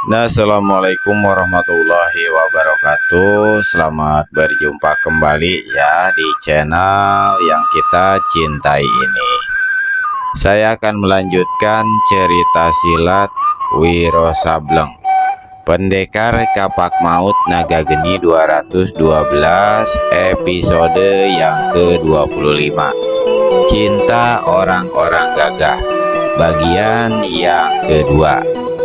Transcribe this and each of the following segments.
Assalamualaikum warahmatullahi wabarakatuh. Selamat berjumpa kembali ya di channel yang kita cintai ini. Saya akan melanjutkan cerita silat Wiro Sableng, Pendekar Kapak Maut Naga Geni 212, episode yang ke-25. Cinta Orang-orang Gagah, bagian yang kedua,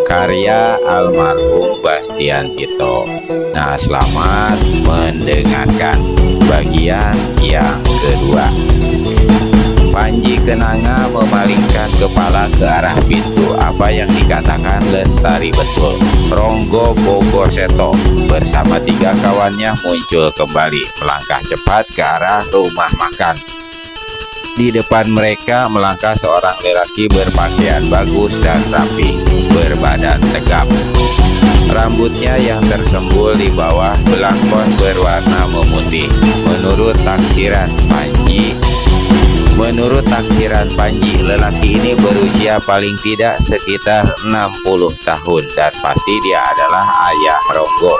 karya almarhum Bastian Tito. Nah, selamat mendengarkan bagian yang kedua. Panji Kenanga memalingkan kepala ke arah pintu. Apa yang dikatakan Lestari betul. Ronggo Bogoseto bersama 3 kawannya muncul kembali, melangkah cepat ke arah rumah makan. Di depan mereka melangkah seorang lelaki berpakaian bagus dan rapi, berbadan tegap. Rambutnya yang tersembul di bawah belangkon berwarna memutih. Menurut taksiran Panji, lelaki ini berusia paling tidak sekitar 60 tahun dan pasti dia adalah ayah Ronggo,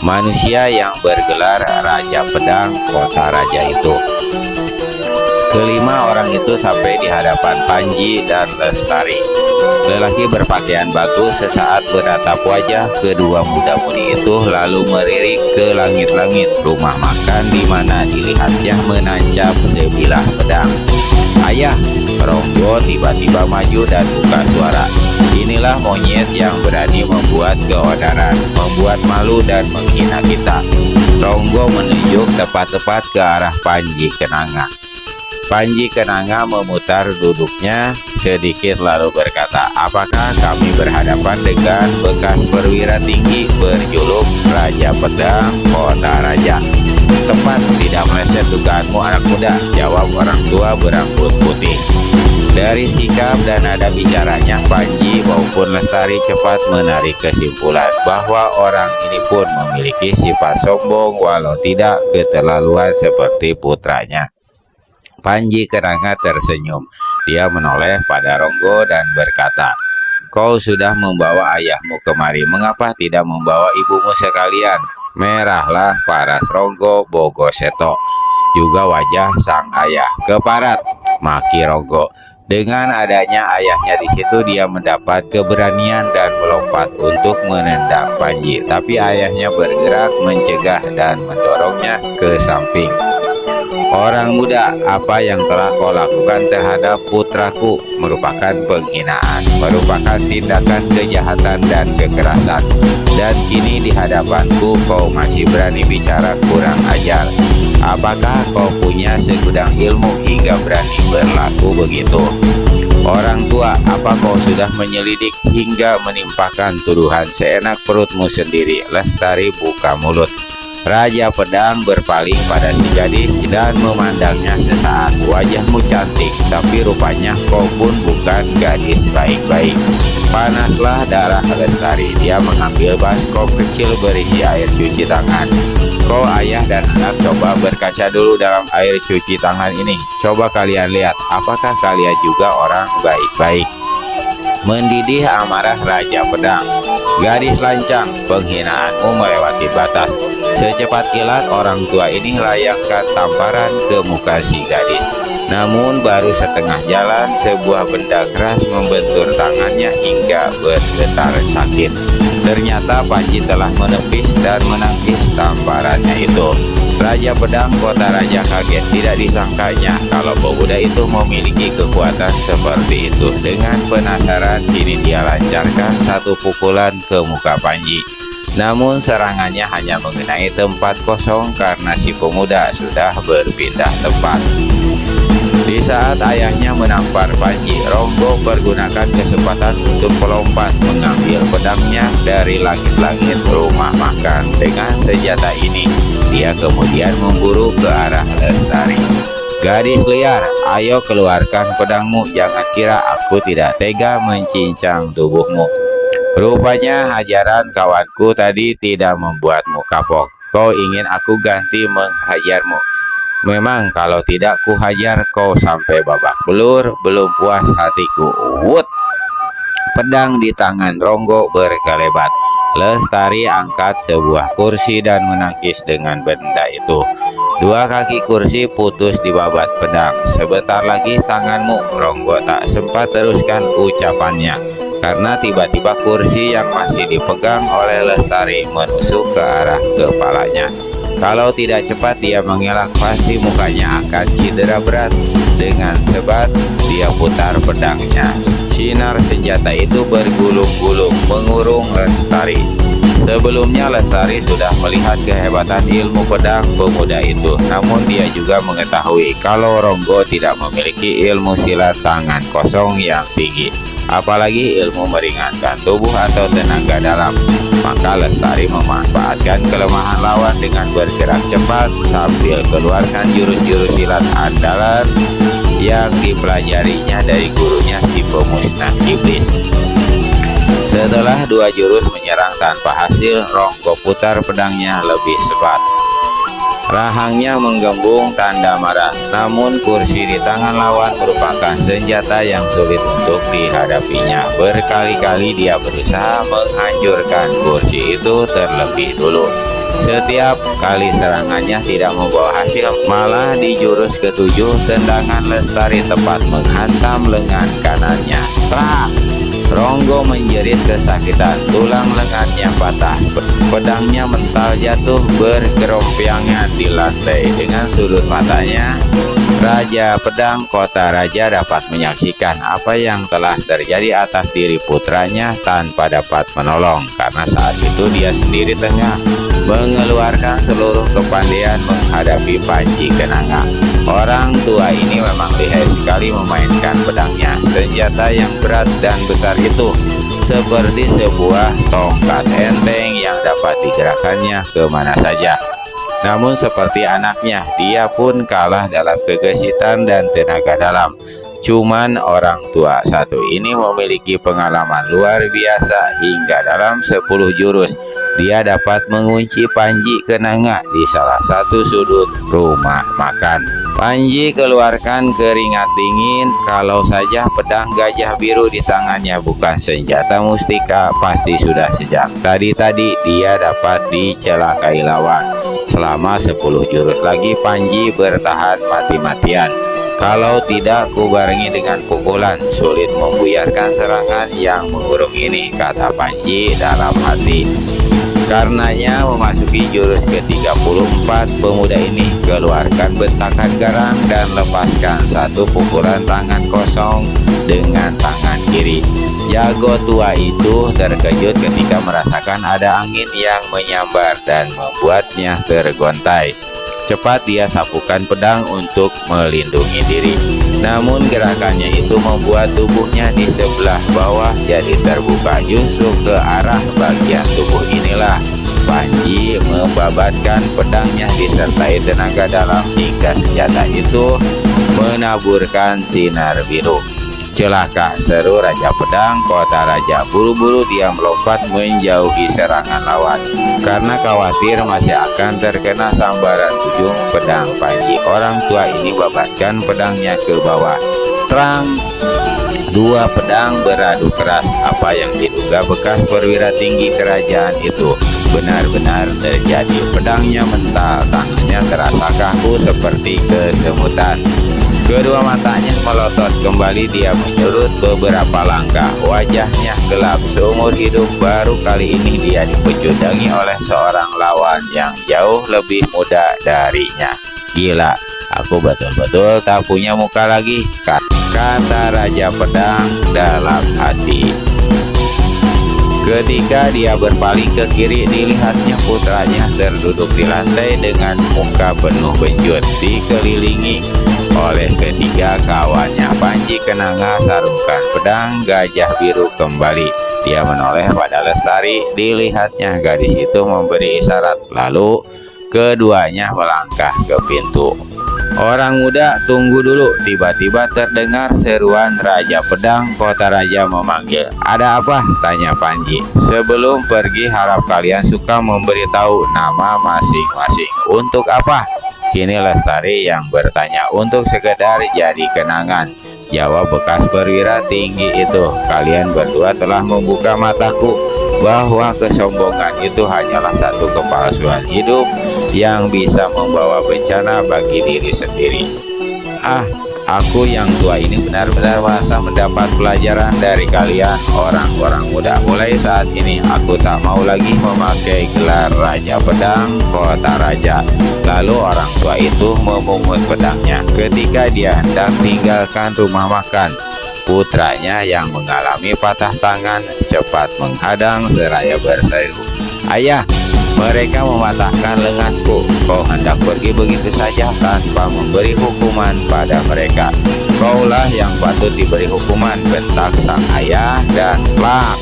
manusia yang bergelar Raja Pedang Kota Raja itu. Kelima orang itu sampai di hadapan Panji dan Lestari. Lelaki berpakaian bagus sesaat menatap wajah kedua muda-mudi itu, lalu melirik ke langit-langit rumah makan di mana dilihatnya menancap sebilah pedang. "Ayah!" Ronggo tiba-tiba maju dan buka suara. "Inilah monyet yang berani membuat keonaran, membuat malu dan menghina kita." Ronggo menunjuk tepat-tepat ke arah Panji Kenanga. Panji Kenanga memutar duduknya sedikit lalu berkata, "Apakah kami berhadapan dengan bekas perwira tinggi berjuluk Raja Pedang Kota Raja?" "Tepat, tidak meleset dugaanmu anak muda," jawab orang tua berambut putih. Dari sikap dan nada bicaranya, Panji maupun Lestari cepat menarik kesimpulan bahwa orang ini pun memiliki sifat sombong walau tidak keterlaluan seperti putranya. Panji Kenanga tersenyum. Dia menoleh pada Ronggo dan berkata, "Kau sudah membawa ayahmu kemari, mengapa tidak membawa ibumu sekalian?" Merahlah paras Ronggo Bogoseto, juga wajah sang ayah. "Keparat!" maki Ronggo. Dengan adanya ayahnya di situ, dia mendapat keberanian dan melompat untuk menendang Panji, tapi ayahnya bergerak mencegah dan mendorongnya ke samping. "Orang muda, apa yang telah kau lakukan terhadap putraku merupakan penghinaan, merupakan tindakan kejahatan dan kekerasan. Dan kini di hadapanku kau masih berani bicara kurang ajar. Apakah kau punya segudang ilmu hingga berani berlaku begitu? Orang tua, apa kau sudah menyelidik hingga menimpakan tuduhan seenak perutmu sendiri?" Lestari buka mulut. Raja Pedang berpaling pada si gadis dan memandangnya sesaat. "Wajahmu cantik, tapi rupanya kau pun bukan gadis baik-baik." Panaslah darah Lestari. Dia mengambil baskom kecil berisi air cuci tangan. "Kau ayah dan anak coba berkaca dulu dalam air cuci tangan ini. Coba kalian lihat, apakah kalian juga orang baik-baik?" Mendidih amarah Raja Pedang. "Gadis lancang, penghinaanmu melewati batas." Secepat kilat orang tua ini layangkan tamparan ke muka si gadis. Namun baru setengah jalan, sebuah benda keras membentur tangannya hingga bergetar sakit. Ternyata Panji telah menepis dan menangkis tamparannya itu. Raja Pedang Kota Raja kaget, tidak disangkanya kalau pemuda itu memiliki kekuatan seperti itu. Dengan penasaran, kini dia lancarkan satu pukulan ke muka Panji. Namun serangannya hanya mengenai tempat kosong karena si pemuda sudah berpindah tempat. Di saat ayahnya menampar Panji, Ronggo pergunakan kesempatan untuk melompat mengambil pedangnya dari langit-langit rumah makan. Dengan senjata ini, dia kemudian memburu ke arah Lestari. "Gadis liar, ayo keluarkan pedangmu. Jangan kira aku tidak tega mencincang tubuhmu. Rupanya hajaran kawanku tadi tidak membuatmu kapok. Kau ingin aku ganti menghajarmu. Memang kalau tidak ku hajar kau sampai babak belur, belum puas hatiku." Wut! Pedang di tangan Ronggo berkelebat. Lestari angkat sebuah kursi dan menangkis dengan benda itu. Dua kaki kursi putus di babat pedang. Sebentar lagi tanganmu. Ronggo tak sempat teruskan ucapannya karena tiba-tiba kursi yang masih dipegang oleh Lestari menusuk ke arah kepalanya. Kalau tidak cepat dia mengelak, pasti mukanya akan cedera berat. Dengan sebat dia putar pedangnya. Sinar senjata itu bergulung-gulung mengurung Lestari. Sebelumnya Lestari sudah melihat kehebatan ilmu pedang pemuda itu, namun dia juga mengetahui kalau Ronggo tidak memiliki ilmu silat tangan kosong yang tinggi, apalagi ilmu meringankan tubuh atau tenaga dalam. Maka Lestari memanfaatkan kelemahan lawan dengan bergerak cepat sambil keluarkan jurus-jurus silat andalan yang dipelajarinya dari gurunya si pemusnah iblis. Setelah dua jurus menyerang tanpa hasil, Ronggo putar pedangnya lebih cepat. Rahangnya menggembung tanda marah, namun kursi di tangan lawan merupakan senjata yang sulit untuk dihadapinya. Berkali-kali dia berusaha menghancurkan kursi itu terlebih dulu. Setiap kali serangannya tidak membawa hasil, malah di jurus ketujuh tendangan Lestari tepat menghantam lengan kanannya. Trak! Ronggo menjerit kesakitan, tulang lengannya patah. Pedangnya mental jatuh bergerompiangan di lantai. Dengan sudut matanya, Raja Pedang Kota Raja dapat menyaksikan apa yang telah terjadi atas diri putranya tanpa dapat menolong, karena saat itu dia sendiri tengah mengeluarkan seluruh kepandaian menghadapi Panji Kenanga. Orang tua ini memang lihai sekali memainkan pedangnya. Senjata yang berat dan besar itu seperti sebuah tongkat enteng yang dapat digerakkannya kemana saja. Namun seperti anaknya, dia pun kalah dalam kegesitan dan tenaga dalam. Cuman orang tua satu ini memiliki pengalaman luar biasa. Hingga dalam 10 jurus dia dapat mengunci Panji Kenanga di salah satu sudut rumah makan. Panji keluarkan keringat dingin. Kalau saja pedang gajah biru di tangannya bukan senjata mustika, pasti sudah sejak tadi-tadi dia dapat dicelakai lawan. Selama 10 jurus lagi Panji bertahan mati-matian. Kalau tidak kubarengi dengan pukulan, sulit membuyarkan serangan yang mengurung ini, kata Panji dalam hati. Karenanya memasuki jurus ke-34, pemuda ini keluarkan bentakan garang dan lepaskan satu pukulan tangan kosong dengan tangan kiri. Jago tua itu terkejut ketika merasakan ada angin yang menyambar dan membuatnya tergontai. Cepat dia sapukan pedang untuk melindungi diri. Namun gerakannya itu membuat tubuhnya di sebelah bawah jadi terbuka. Justru ke arah bagian tubuh inilah Panji membabatkan pedangnya disertai tenaga dalam hingga senjata itu menaburkan sinar biru. Celaka, seru Raja Pedang Kota Raja. Buru-buru dia melompat menjauhi serangan lawan karena khawatir masih akan terkena sambaran ujung pedang Panji. Orang tua ini babatkan pedangnya ke bawah. Terang, dua pedang beradu keras. Apa yang diduga bekas perwira tinggi kerajaan itu benar-benar terjadi. Pedangnya mental, tangannya terasa kaku seperti kesemutan. Kedua matanya melotot kembali, dia menyurut beberapa langkah. Wajahnya gelap. Seumur hidup baru kali ini dia dipecundangi oleh seorang lawan yang jauh lebih muda darinya. Gila, aku betul-betul tak punya muka lagi, kata Raja Pedang dalam hati. Ketika dia berpaling ke kiri, dilihatnya putranya terduduk di lantai dengan muka penuh benjut, dikelilingi oleh ketiga kawannya. Panji Kenanga sarungkan pedang gajah biru kembali. Dia menoleh pada Lestari. Dilihatnya gadis itu memberi isyarat, lalu keduanya melangkah ke pintu. Orang muda, tunggu dulu. Tiba-tiba terdengar seruan Raja Pedang Kota Raja memanggil. Ada apa? Tanya Panji. Sebelum pergi harap kalian suka memberitahu nama masing-masing. Untuk apa? Kini Lestari yang bertanya. Untuk sekedar jadi kenangan, jawab bekas perwira tinggi itu. Kalian berdua telah membuka mataku. bahwa kesombongan itu hanyalah satu kepalsuan hidup yang bisa membawa bencana bagi diri sendiri. Aku yang tua ini benar-benar merasa mendapat pelajaran dari kalian orang-orang muda. Mulai saat ini aku tak mau lagi memakai gelar Raja Pedang Kota Raja. Lalu orang tua itu memungut pedangnya ketika dia hendak tinggalkan rumah makan. Putranya yang mengalami patah tangan cepat menghadang seraya berseru, "Ayah, mereka mematahkan lenganku. Kau hendak pergi begitu saja tanpa memberi hukuman pada mereka. Kaulah yang patut diberi hukuman," bentak sang ayah, dan plak,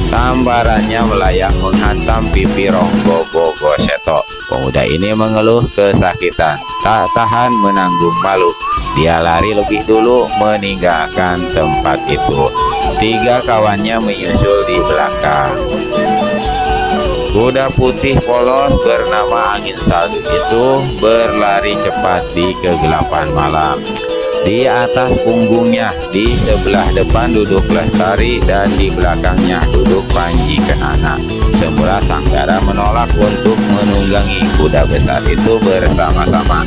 tambarannya melayang menghantam pipi Ronggo Bogo Seto. Pemuda ini mengeluh kesakitan, tak tahan menanggung malu. Dia lari lebih dulu meninggalkan tempat itu. 3 kawannya menyusul di belakang. Kuda putih polos bernama Angin Salju itu berlari cepat di kegelapan malam. Di atas punggungnya di sebelah depan duduk Lestari dan di belakangnya duduk Panji Kenanga. Semula Sanggara menolak untuk menunggangi kuda besar itu bersama-sama,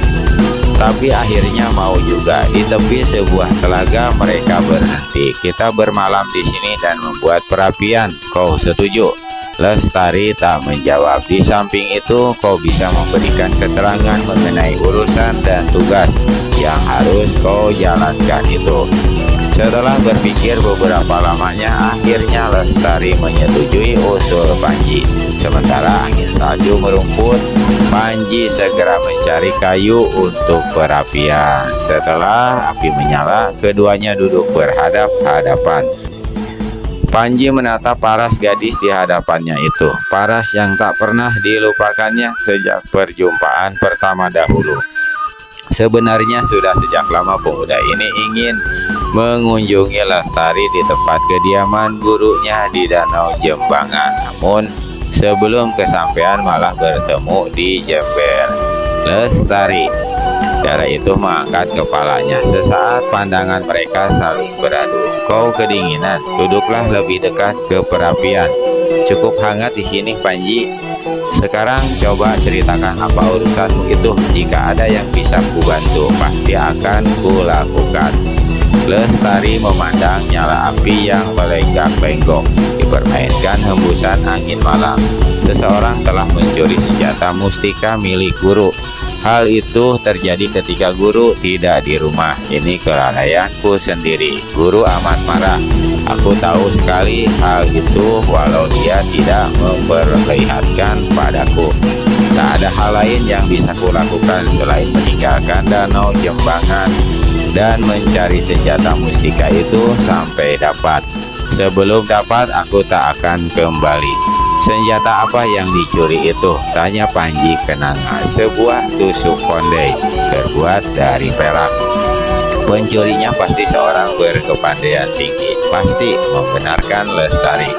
tapi akhirnya mau juga. Di tepi sebuah telaga mereka berhenti. "Kita bermalam di sini dan membuat perapian. Kau setuju?" Lestari tak menjawab. "Di samping itu kau bisa memberikan keterangan mengenai urusan dan tugas yang harus kau jalankan itu." Setelah berpikir beberapa lamanya, akhirnya Lestari menyetujui usul Panji. Sementara Angin Salju merumput, Panji segera mencari kayu untuk perapian. Setelah api menyala, keduanya duduk berhadap-hadapan. Panji menatap paras gadis di hadapannya itu, paras yang tak pernah dilupakannya sejak perjumpaan pertama dahulu. Sebenarnya sudah sejak lama pemuda ini ingin mengunjungi Lestari di tempat kediaman gurunya di Danau Jembangan. Namun sebelum kesampaian malah bertemu di Jember. "Lestari," Dara itu mengangkat kepalanya. Sesaat pandangan mereka saling beradu. "Kau kedinginan, duduklah lebih dekat ke perapian. Cukup hangat di sini, Panji. Sekarang coba ceritakan apa urusanmu itu. Jika ada yang bisa kubantu, pasti akan kulakukan." Lestari memandang nyala api yang melenggak-lenggok, dipermainkan hembusan angin malam. Seseorang telah mencuri senjata mustika milik guru. Hal itu terjadi ketika guru tidak di rumah. Ini kelalaianku sendiri. Guru amat marah. Aku tahu sekali hal itu walau dia tidak memperlihatkan padaku. Tak ada hal lain yang bisa kulakukan selain meninggalkan Danau Jembangan dan mencari senjata mustika itu sampai dapat. Sebelum dapat, aku tak akan kembali. "Senjata apa yang dicuri itu?" tanya Panji Kenanga. "Sebuah tusuk kondei terbuat dari perak. Pencurinya pasti seorang berkepandaian tinggi." "Pasti," membenarkan Lestari.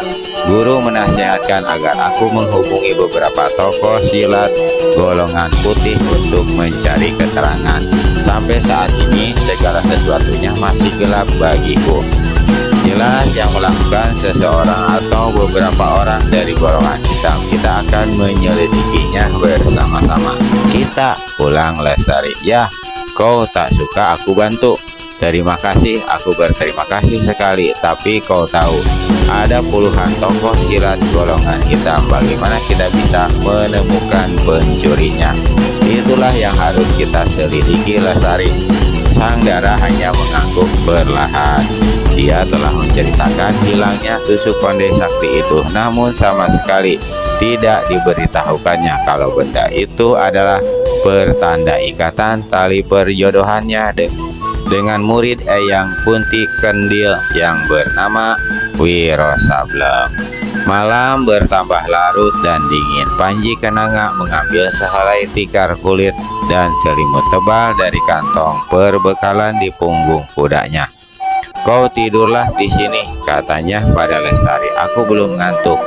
"Guru menasihatkan agar aku menghubungi beberapa tokoh silat golongan putih untuk mencari keterangan. Sampai saat ini segala sesuatunya masih gelap bagiku. Jelas yang melakukan seseorang atau beberapa orang dari golongan hitam. Kita akan menyelidikinya bersama-sama." "Kita," ulang Lestari. "Ya, kau tak suka aku bantu? Terima kasih, aku berterima kasih sekali. Tapi kau tahu, ada puluhan tokoh silat golongan hitam. Bagaimana kita bisa menemukan pencurinya? Itulah yang harus kita selidiki, Lestari." Sanggara hanya mengangguk perlahan. Dia telah menceritakan hilangnya tusuk kondei sakti itu, namun sama sekali tidak diberitahukannya kalau benda itu adalah pertanda ikatan tali perjodohannya dengan murid Eyang Kunti Kendil yang bernama Wiro Sableng. Malam bertambah larut dan dingin. Panji Kenanga mengambil sehelai tikar kulit dan selimut tebal dari kantong perbekalan di punggung kudanya. "Kau tidurlah di sini," katanya pada Lestari. "Aku belum ngantuk."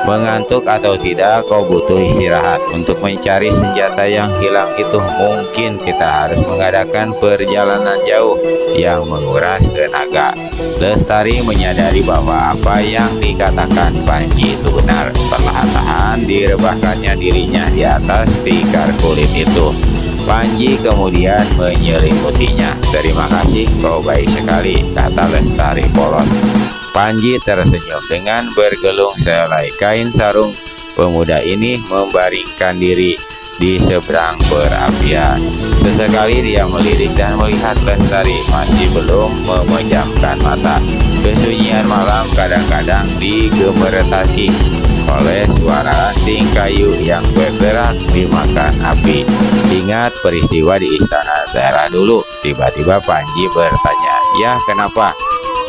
"Mengantuk atau tidak, kau butuh istirahat. Untuk mencari senjata yang hilang itu mungkin kita harus mengadakan perjalanan jauh yang menguras tenaga." Lestari menyadari bahwa apa yang dikatakan Panji itu benar. direbahkannya dirinya di atas tikar kulit itu. Panji kemudian menyelimutinya. "Terima kasih, kau baik sekali," kata Lestari polos. Panji tersenyum. Dengan bergelung selai kain sarung, pemuda ini membaringkan diri di seberang perapian. Sesekali dia melirik dan melihat Lestari, masih belum memejamkan mata. Kesunyian malam kadang-kadang digemeretaki oleh suara ranting kayu yang bergerak dimakan api. Ingat peristiwa di Istana Tera dulu. Tiba-tiba Panji bertanya, "Ya, kenapa?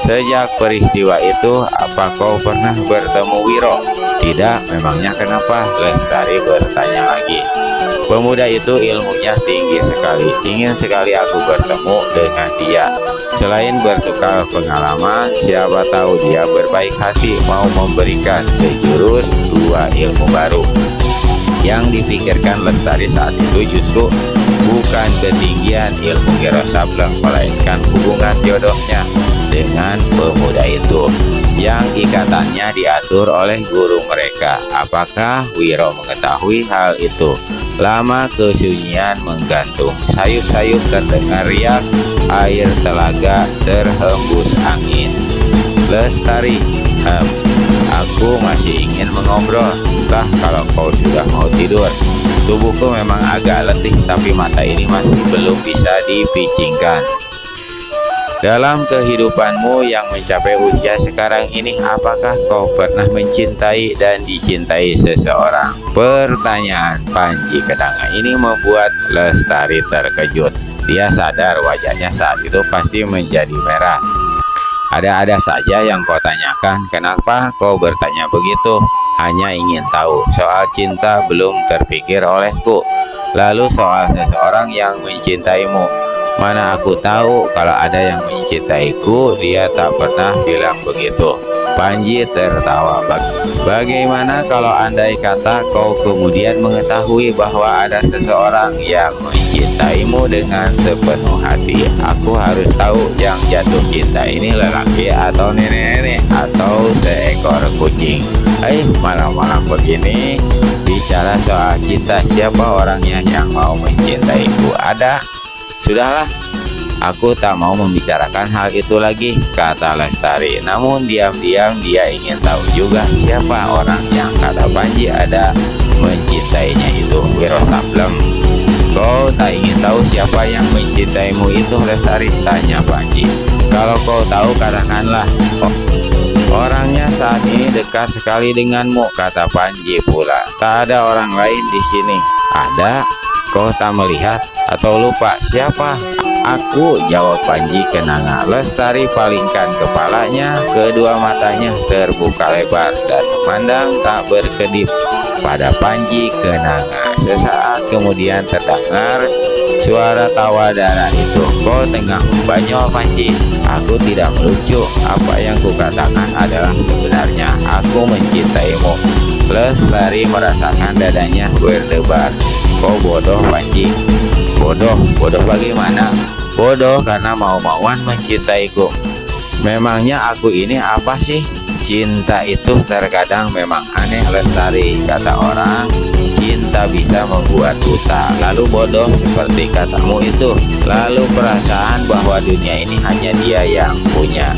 Sejak peristiwa itu, apa kau pernah bertemu Wiro?" "Tidak, memangnya kenapa?" Lestari bertanya lagi. Pemuda itu ilmunya tinggi sekali. Ingin sekali aku bertemu dengan dia. Selain bertukar pengalaman, siapa tahu dia berbaik hati mau memberikan sejurus dua ilmu baru. Yang dipikirkan Lestari saat itu justru bukan ketinggian ilmu Wiro Sableng, melainkan hubungan jodohnya dengan pemuda itu yang ikatannya diatur oleh guru mereka. Apakah Wiro mengetahui hal itu? Lama kesunyian menggantung. Sayup-sayup terdengar riak air telaga terhembus angin. "Lestari, aku masih ingin mengobrol. Entah kalau kau sudah mau tidur. Tubuhku memang agak letih, tapi mata ini masih belum bisa dipicingkan. Dalam kehidupanmu yang mencapai usia sekarang ini, apakah kau pernah mencintai dan dicintai seseorang?" Pertanyaan Panji Kenanga ini membuat Lestari terkejut. Dia sadar wajahnya saat itu pasti menjadi merah. "Ada-ada saja yang kau tanyakan. Kenapa kau bertanya begitu?" "Hanya ingin tahu. Soal cinta belum terpikir olehku. Lalu soal seseorang yang mencintaimu, mana aku tahu kalau ada yang mencintaiku, dia tak pernah bilang begitu." Panji tertawa. "Bagaimana kalau andai kata kau kemudian mengetahui bahwa ada seseorang yang mencintaimu dengan sepenuh hati? Aku harus tahu yang jatuh cinta ini lelaki atau nenek-nenek atau seekor kucing." Malam-malam begini bicara soal cinta, siapa orangnya yang mau mencintaiku? "Ada." "Sudahlah, aku tak mau membicarakan hal itu lagi," kata Lestari. Namun diam-diam dia ingin tahu juga siapa orang yang kata Panji ada mencintainya itu. "Wiro Sableng." "Kau tak ingin tahu siapa yang mencintaimu itu, Lestari?" tanya Panji. "Kalau kau tahu, katakanlah." "Orangnya saat ini dekat sekali denganmu," kata Panji pula. "Tak ada orang lain di sini." "Ada. Kau tak melihat atau lupa?" "Siapa?" "Aku," jawab Panji Kenanga. Lestari palingkan kepalanya, kedua matanya terbuka lebar dan memandang tak berkedip pada Panji Kenanga. Sesaat kemudian terdengar suara tawa darah itu. "Kau tengah membanyol, Panji." "Aku tidak melucu. Apa yang kukatakan adalah sebenarnya. Aku mencintaimu." Lestari merasakan dadanya berdebar. "Kau bodoh, Panji." "Bodoh? Bodoh bagaimana?" "Bodoh karena mau-mauan mencintaiku." "Memangnya aku ini apa sih?" "Cinta itu terkadang memang aneh, Lestari. Kata orang, cinta bisa membuat buta, lalu bodoh seperti katamu itu, lalu perasaan bahwa dunia ini hanya dia yang punya.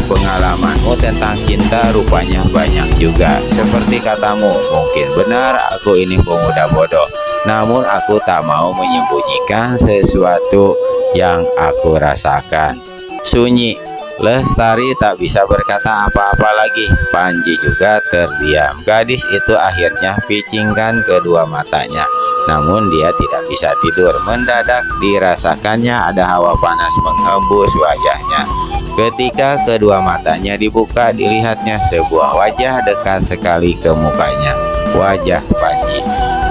Pengalamanmu tentang cinta rupanya banyak juga. Seperti katamu, mungkin benar aku ini pemuda bodoh, namun aku tak mau menyembunyikan sesuatu yang aku rasakan." Sunyi. Lestari tak bisa berkata apa-apa lagi. Panji juga terdiam. Gadis itu akhirnya picingkan kedua matanya, namun dia tidak bisa tidur. Mendadak dirasakannya ada hawa panas menghembus wajahnya. Ketika kedua matanya dibuka, dilihatnya sebuah wajah dekat sekali ke mukanya. Wajah Panji.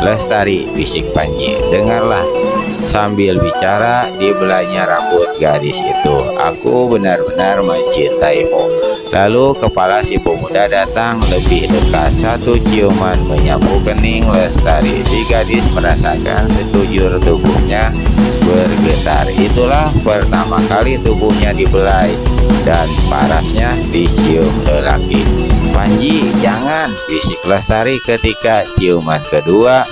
"Lestari," bisik Panji, "dengarlah." Sambil bicara, dibelainya rambut gadis itu. "Aku benar-benar mencintaimu." Lalu kepala si pemuda datang lebih dekat. Satu ciuman menyapu kening Lestari. Si gadis merasakan sekujur tubuhnya bergetar. Itulah pertama kali tubuhnya dibelai dan parasnya dicium lelaki. "Panji, jangan," bisik Lestari ketika ciuman kedua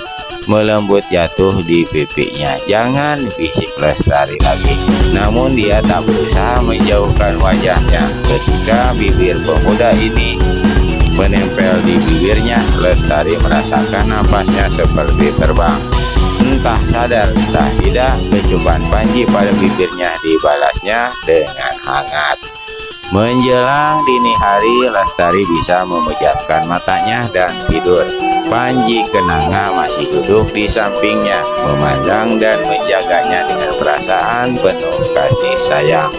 melembut jatuh di pipinya. "Jangan," bisik Lestari lagi. Namun dia tak berusaha menjauhkan wajahnya. Ketika bibir pemuda ini menempel di bibirnya, Lestari merasakan napasnya seperti terbang. Entah sadar entah tidak, kecupan Panji pada bibirnya dibalasnya dengan hangat. Menjelang dini hari, Lestari bisa memejamkan matanya dan tidur. Panji Kenanga masih duduk di sampingnya, memandang dan menjaganya dengan perasaan penuh kasih sayang.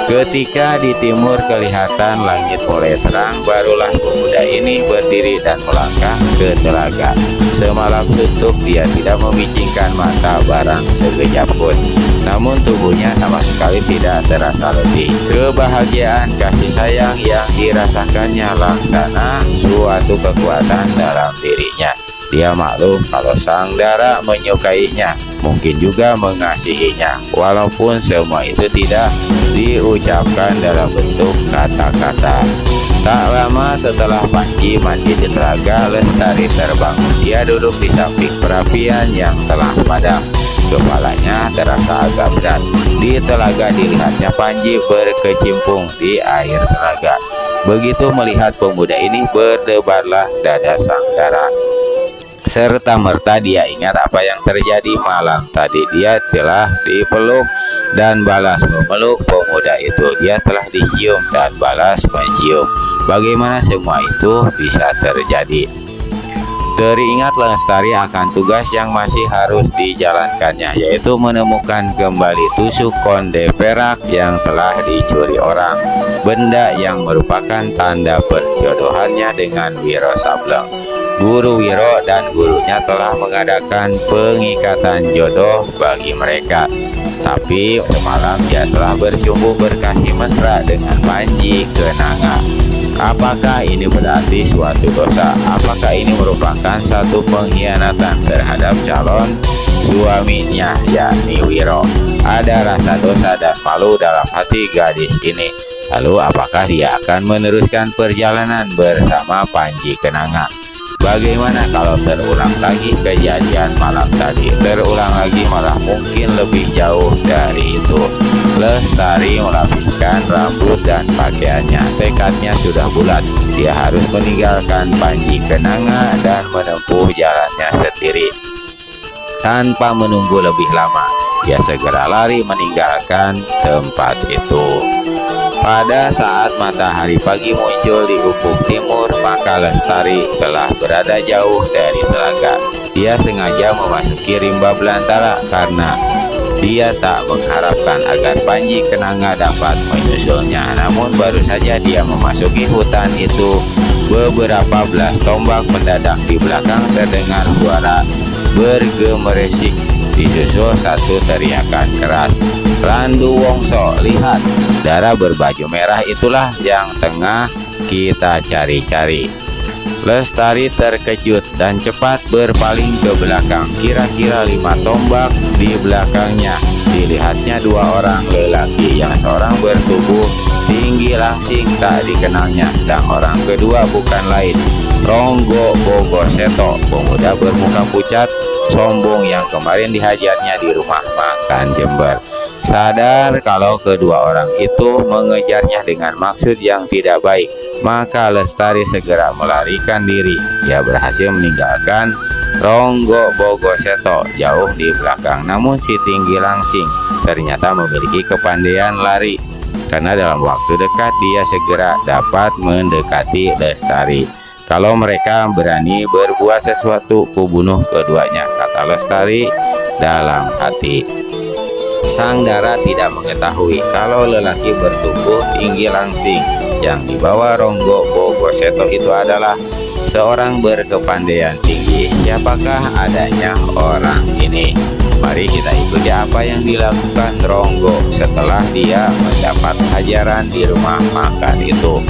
Ketika di timur kelihatan langit mulai terang, barulah pemuda ini berdiri dan melangkah ke telaga. Semalam suntuk dia tidak memicingkan mata barang sekejap pun. Namun tubuhnya sama sekali tidak terasa letih. Kebahagiaan kasih sayang yang dirasakannya laksana suatu kekuatan dalam dirinya. Dia maklum kalau sang Dara menyukainya, mungkin juga mengasihinya, walaupun semua itu tidak diucapkan dalam bentuk kata-kata. Tak lama setelah Panji mandi di telaga, Lestari terbangun. Dia duduk di samping perapian yang telah padam. Kepalanya terasa agak berat. Di telaga dilihatnya Panji berkecimpung di air telaga. Begitu melihat pemuda ini, berdebarlah dada sang Dara. Serta-merta dia ingat apa yang terjadi malam tadi. Dia telah dipeluk dan balas memeluk pemuda itu. Dia telah dicium dan balas mencium. Bagaimana semua itu bisa terjadi? Teringat Lestari akan tugas yang masih harus dijalankannya, yaitu menemukan kembali tusuk konde perak yang telah dicuri orang, benda yang merupakan tanda perjodohannya dengan Wiro Sableng. Guru Wiro dan gurunya telah mengadakan pengikatan jodoh bagi mereka. Tapi semalam dia telah bersungguh berkasih mesra dengan Panji Kenanga. Apakah ini berarti suatu dosa? Apakah ini merupakan satu pengkhianatan terhadap calon suaminya, yakni Wiro? Ada rasa dosa dan malu dalam hati gadis ini. Lalu apakah dia akan meneruskan perjalanan bersama Panji Kenanga? Bagaimana kalau terulang lagi kejadian malam tadi? Terulang lagi malah mungkin lebih jauh dari itu. Lestari melapihkan rambut dan pakaiannya. Tekadnya sudah bulat. Dia harus meninggalkan Panji Kenanga dan menempuh jalannya sendiri. Tanpa menunggu lebih lama, dia segera lari meninggalkan tempat itu. Pada saat matahari pagi muncul di ufuk timur, maka Lestari telah berada jauh dari telaga. Dia sengaja memasuki rimba belantara karena dia tak mengharapkan agar Panji Kenanga dapat menyusulnya. Namun baru saja dia memasuki hutan itu, beberapa belas tombak mendadak di belakang terdengar suara bergemeresik, disusul satu teriakan keras. "Randu Wongso, lihat, Dara berbaju merah itulah yang tengah kita cari-cari." Lestari terkejut dan cepat berpaling ke belakang. Kira-kira 5 tombak di belakangnya dilihatnya 2 orang lelaki. Yang seorang bertubuh tinggi langsing tak dikenalnya, sedang orang kedua bukan lain Ronggo Bogoseto, pemuda bermuka pucat sombong yang kemarin dihajarnya di rumah makan Jember. Sadar kalau kedua orang itu mengejarnya dengan maksud yang tidak baik, maka Lestari segera melarikan diri. Dia berhasil meninggalkan Ronggo Bogoseto jauh di belakang. Namun si tinggi langsing ternyata memiliki kepandaian lari, karena dalam waktu dekat dia segera dapat mendekati Lestari. "Kalau mereka berani berbuat sesuatu, kubunuh keduanya," kata Lestari dalam hati. Sang Dara tidak mengetahui kalau lelaki bertubuh tinggi langsing yang dibawa Ronggo Bogoseto itu adalah seorang berkepandaian tinggi. Siapakah adanya orang ini? Mari kita ikuti apa yang dilakukan Ronggo setelah dia mendapat hajaran di rumah makan itu.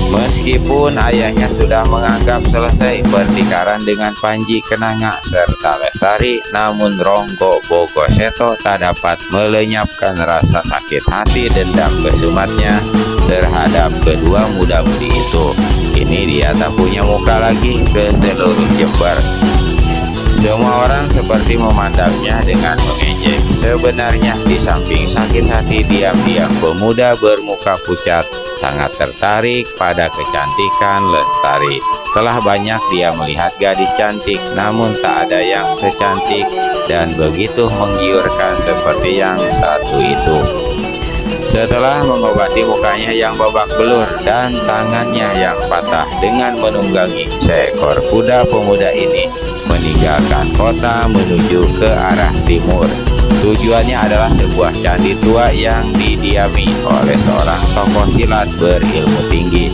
Meskipun ayahnya sudah menganggap selesai pertengkaran dengan Panji Kenanga serta Lestari, namun Ronggo Bogoseto tak dapat melenyapkan rasa sakit hati dendam kesumatnya terhadap kedua muda-mudi itu. Ini dia tak punya muka lagi ke seluruh Jember. Semua orang seperti memandangnya dengan mengejek. Sebenarnya di samping sakit hati, diam-diam pemuda bermuka pucat sangat tertarik pada kecantikan Lestari. Telah banyak dia melihat gadis cantik, namun tak ada yang secantik dan begitu menggiurkan seperti yang satu itu. Setelah mengobati mukanya yang babak belur dan tangannya yang patah dengan menunggangi seekor kuda, pemuda ini meninggalkan kota menuju ke arah timur. Tujuannya adalah sebuah candi tua yang didiami oleh seorang tokoh silat berilmu tinggi.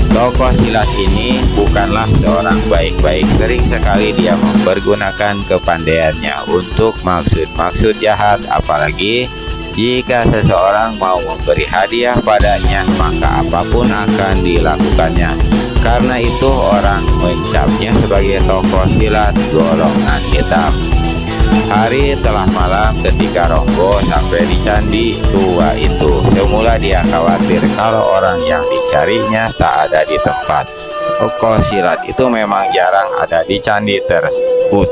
Tokoh silat ini bukanlah seorang baik-baik, sering sekali dia mempergunakan kepandaiannya untuk maksud-maksud jahat, apalagi jika seseorang mau memberi hadiah padanya, maka apapun akan dilakukannya. Karena itu orang mencapnya sebagai tokoh silat golongan hitam. Hari telah malam ketika Ronggo sampai di candi tua itu. Semula dia khawatir kalau orang yang dicarinya tak ada di tempat. Tokoh silat itu memang jarang ada di candi tersebut.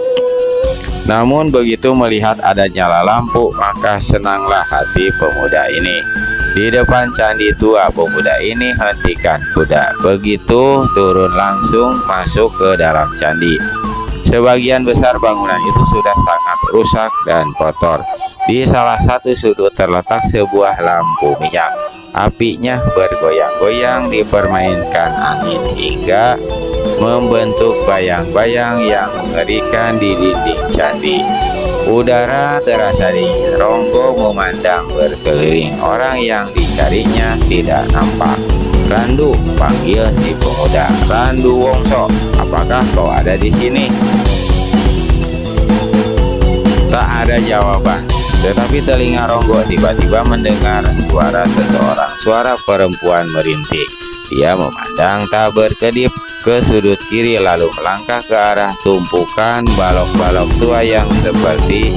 Namun begitu melihat ada nyala lampu, maka senanglah hati pemuda ini. Di depan candi tua, pemuda ini hentikan kuda. Begitu turun langsung masuk ke dalam candi. Sebagian besar bangunan itu sudah sangat rusak dan kotor. Di salah satu sudut terletak sebuah lampu minyak. Apinya bergoyang-goyang dipermainkan angin hingga membentuk bayang-bayang yang mengerikan di dinding candi. Udara terasa dingin. Ronggo memandang berkeliling, orang yang dicarinya tidak nampak. "Randu," panggil si pemuda. "Randu Wongso, apakah kau ada di sini?" Tak ada jawaban. Tetapi telinga Ronggo tiba-tiba mendengar suara seseorang, suara perempuan merintih. Dia memandang tak berkedip ke sudut kiri lalu melangkah ke arah tumpukan balok-balok tua yang seperti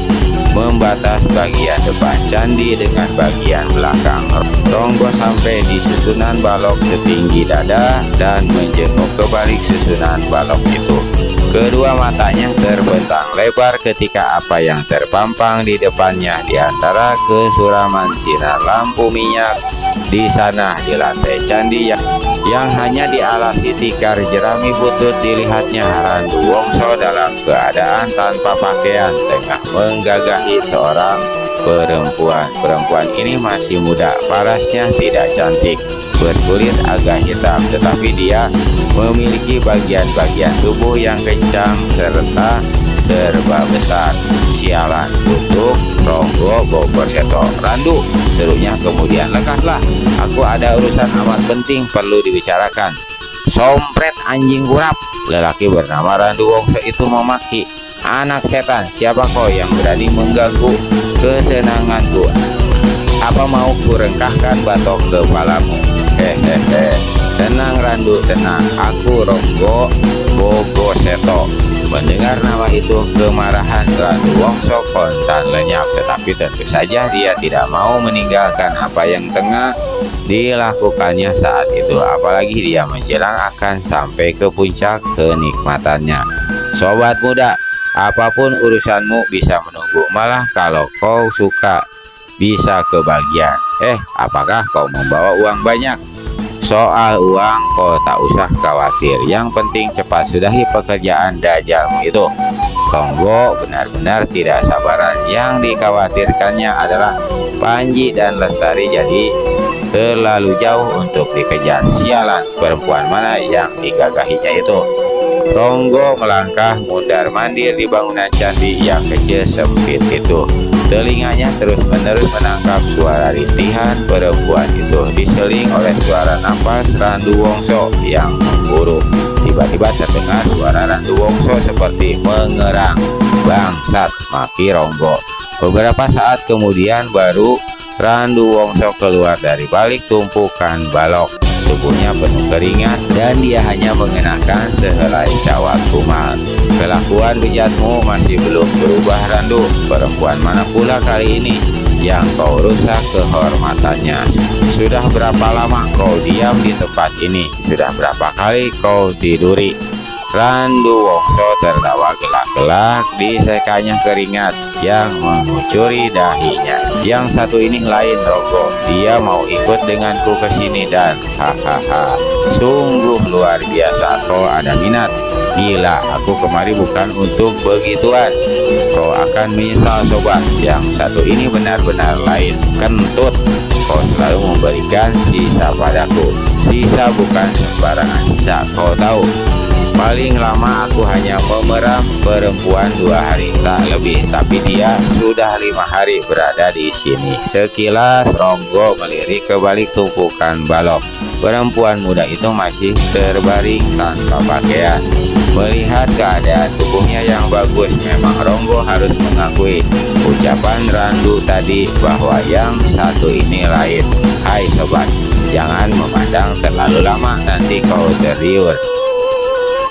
membatas bagian depan candi dengan bagian belakang. Ronggo sampai di susunan balok setinggi dada dan menjenguk ke balik susunan balok itu. Kedua matanya terbentang lebar ketika apa yang terpampang di depannya di antara kesuraman sinar lampu minyak. Di sana di lantai candi yang hanya dialasi tikar jerami butut, dilihatnya Randu Wongso dalam keadaan tanpa pakaian tengah menggagahi seorang perempuan. Perempuan ini masih muda, parasnya tidak cantik, berkulit agak hitam, tetapi dia memiliki bagian-bagian tubuh yang kencang serta serba besar. "Sialan," kutuk Ronggo Bobo Seto. "Randu," serunya kemudian, "lekaslah, aku ada urusan amat penting perlu dibicarakan." "Sompret anjing kurap," lelaki bernama Randu Wongso itu memaki. "Anak setan, siapa kau yang berani mengganggu kesenanganku? Apa mau kurengkahkan batok kepalamu?" "Hehehe, tenang Randu, tenang. Aku Ronggo Bobo Seto." Mendengar nama itu, kemarahan Randu Wongso kontan lenyap, tetapi tentu saja dia tidak mau meninggalkan apa yang tengah dilakukannya saat itu, apalagi dia menjelang akan sampai ke puncak kenikmatannya. "Sobat muda, apapun urusanmu bisa menunggu, malah kalau kau suka bisa kebagian." Apakah kau membawa uang banyak?" "Soal uang kau tak usah khawatir, yang penting cepat sudahi pekerjaan dajalmu itu." Ronggo benar-benar tidak sabaran. Yang dikhawatirkannya adalah Panji dan Lestari jadi terlalu jauh untuk dikejar. Sialan, perempuan mana yang digagahinya itu? Ronggo melangkah mundar-mandir di bangunan candi yang kecil sempit itu. Telinganya terus-menerus menangkap suara rintihan perempuan itu, diseling oleh suara napas Randu Wongso yang memburu. Tiba-tiba terdengar suara Randu Wongso seperti mengerang. "Bangsat," maki Ronggo. Beberapa saat kemudian baru Randu Wongso keluar dari balik tumpukan balok. Tubuhnya penuh keringat dan dia hanya mengenakan sehelai cawat kumal. "Kelakuan bejatmu masih belum berubah Randu. Perempuan mana pula kali ini yang kau rusak kehormatannya. Sudah berapa lama kau diam di tempat ini? Sudah berapa kali kau tiduri? Randu Wongso tertawa gelak-gelak, disekanya keringat yang mengucuri dahinya. Yang satu ini lain, Ronggo. Dia mau ikut denganku ke sini dan hahaha. Sungguh luar biasa, kau ada minat. Gila, aku kemari bukan untuk begituan. Kau akan menyesal, sobat. Yang satu ini benar-benar lain, kentut. Kau selalu memberikan sisa padaku. Sisa bukan sembarangan sisa, kau tahu. Paling lama aku hanya memeram perempuan 2 hari, tak lebih. Tapi dia sudah 5 hari berada di sini. Sekilas Ronggo melirik ke balik tumpukan balok. Perempuan muda itu masih terbaring tanpa pakaian. Melihat keadaan tubuhnya yang bagus, memang Ronggo harus mengakui ucapan Randu tadi bahwa yang satu ini lain. Hai sobat, jangan memandang terlalu lama, nanti kau tergiur.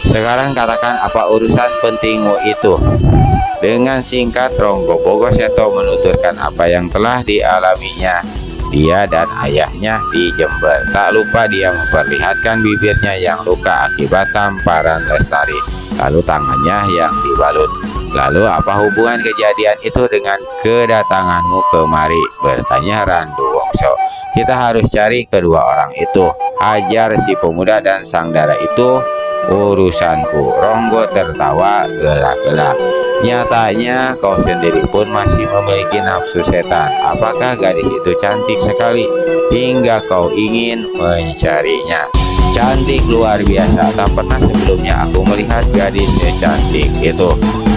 Sekarang katakan apa urusan pentingmu itu? Dengan singkat Ronggo Bogoseto menuturkan apa yang telah dialaminya dia dan ayahnya di Jember. Tak lupa dia memperlihatkan bibirnya yang luka akibat tamparan Lestari, lalu tangannya yang dibalut. Lalu apa hubungan kejadian itu dengan kedatanganmu kemari? Bertanya Randu Wongso. Kita harus cari kedua orang itu. Hajar si pemuda dan sang dara itu urusanku. Ronggo tertawa gelak-gelak. Nyatanya kau sendiri pun masih memiliki nafsu setan. Apakah gadis itu cantik sekali hingga kau ingin mencarinya? Cantik luar biasa. Tak pernah sebelumnya aku melihat gadis secantik itu.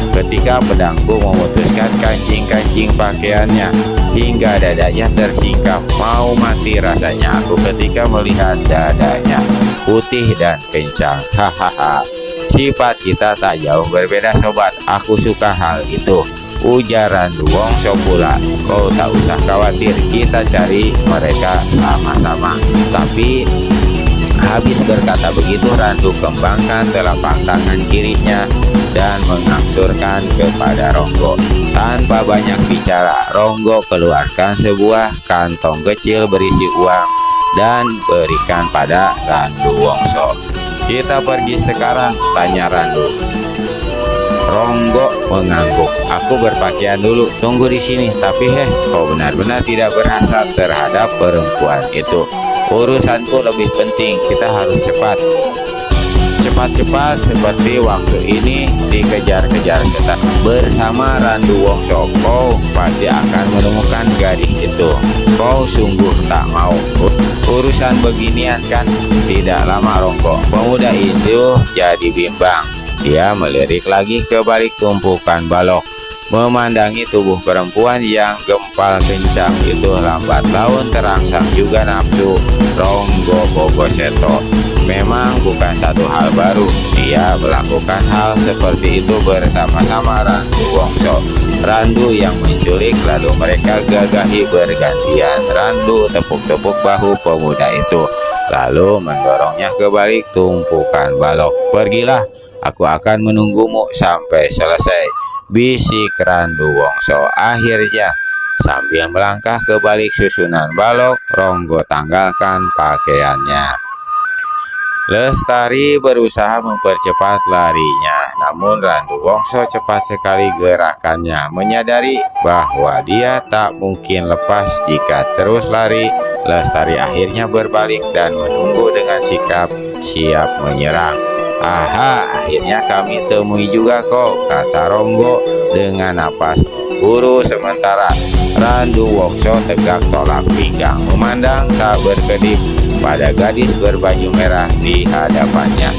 Ketika pedangku memutuskan kancing-kancing pakaiannya hingga dadanya tersingkap, mau mati rasanya aku ketika melihat dadanya putih dan kencang. Hahaha. Sifat kita tak jauh berbeda sobat. Aku suka hal itu. Ujar Randu Wongso pula. Kau tak usah khawatir, kita cari mereka sama-sama. Tapi habis berkata begitu, Randu kembangkan telapak tangan kirinya dan mengangsurkan kepada Ronggo. Tanpa banyak bicara, Ronggo keluarkan sebuah kantong kecil berisi uang dan berikan pada Randu Wongso. Kita pergi sekarang, tanya Randu. Ronggo mengangguk. Aku berpakaian dulu, tunggu di sini. Tapi kau benar-benar tidak berhasrat terhadap perempuan itu. Urusanku lebih penting, kita harus cepat. Cepat-cepat seperti waktu ini dikejar-kejar setan. Bersama Randu Wongso, kau pasti akan menemukan gadis itu. Kau sungguh tak mau. Urusan beginian kan tidak lama, Ronggo. Pemuda itu jadi bimbang. Dia melirik lagi ke balik tumpukan balok. Memandangi tubuh perempuan yang gempal kencang itu, lambat laun terangsang juga nafsu Ronggo Bogoseto. Memang bukan satu hal baru, dia melakukan hal seperti itu bersama-sama Randu Wongso. Randu yang menculik, lalu mereka gagahi bergantian. Randu tepuk-tepuk bahu pemuda itu, lalu mendorongnya ke balik tumpukan balok. Pergilah, aku akan menunggumu sampai selesai, bisik Randu Wongso. Akhirnya sambil melangkah ke balik susunan balok, Ronggo tanggalkan pakaiannya. Lestari berusaha mempercepat larinya, namun Randu Wongso cepat sekali gerakannya. Menyadari bahwa dia tak mungkin lepas jika terus lari, Lestari akhirnya berbalik dan menunggu dengan sikap siap menyerang. Aha, akhirnya kami temui juga kau, kata Ronggo dengan napas buru sementara. Randu Wongso tegak tolak pinggang, memandang tak berkedip pada gadis berbaju merah di hadapannya.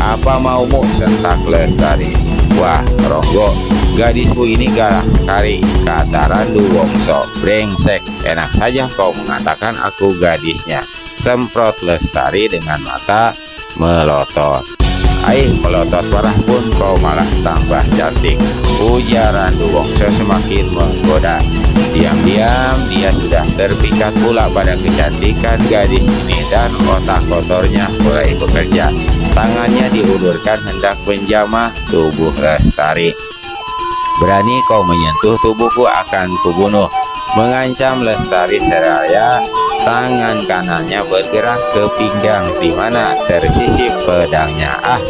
Apa maumu, sentak Lestari. Wah, Ronggo, gadismu ini galak sekali, kata Randu Wongso. Brengsek, enak saja kau mengatakan aku gadisnya, semprot Lestari dengan mata melotot. Melotot parah pun kau malah tambah cantik, ujar Randu Wongso semakin menggoda. Diam-diam dia sudah terpikat pula pada kecantikan gadis ini dan otak kotornya mulai bekerja. Tangannya diulurkan hendak menjamah tubuh Lestari. Berani kau menyentuh tubuhku akan kubunuh, mengancam Lestari seraya tangan kanannya bergerak ke pinggang di mana tersisip pedangnya. "Ah,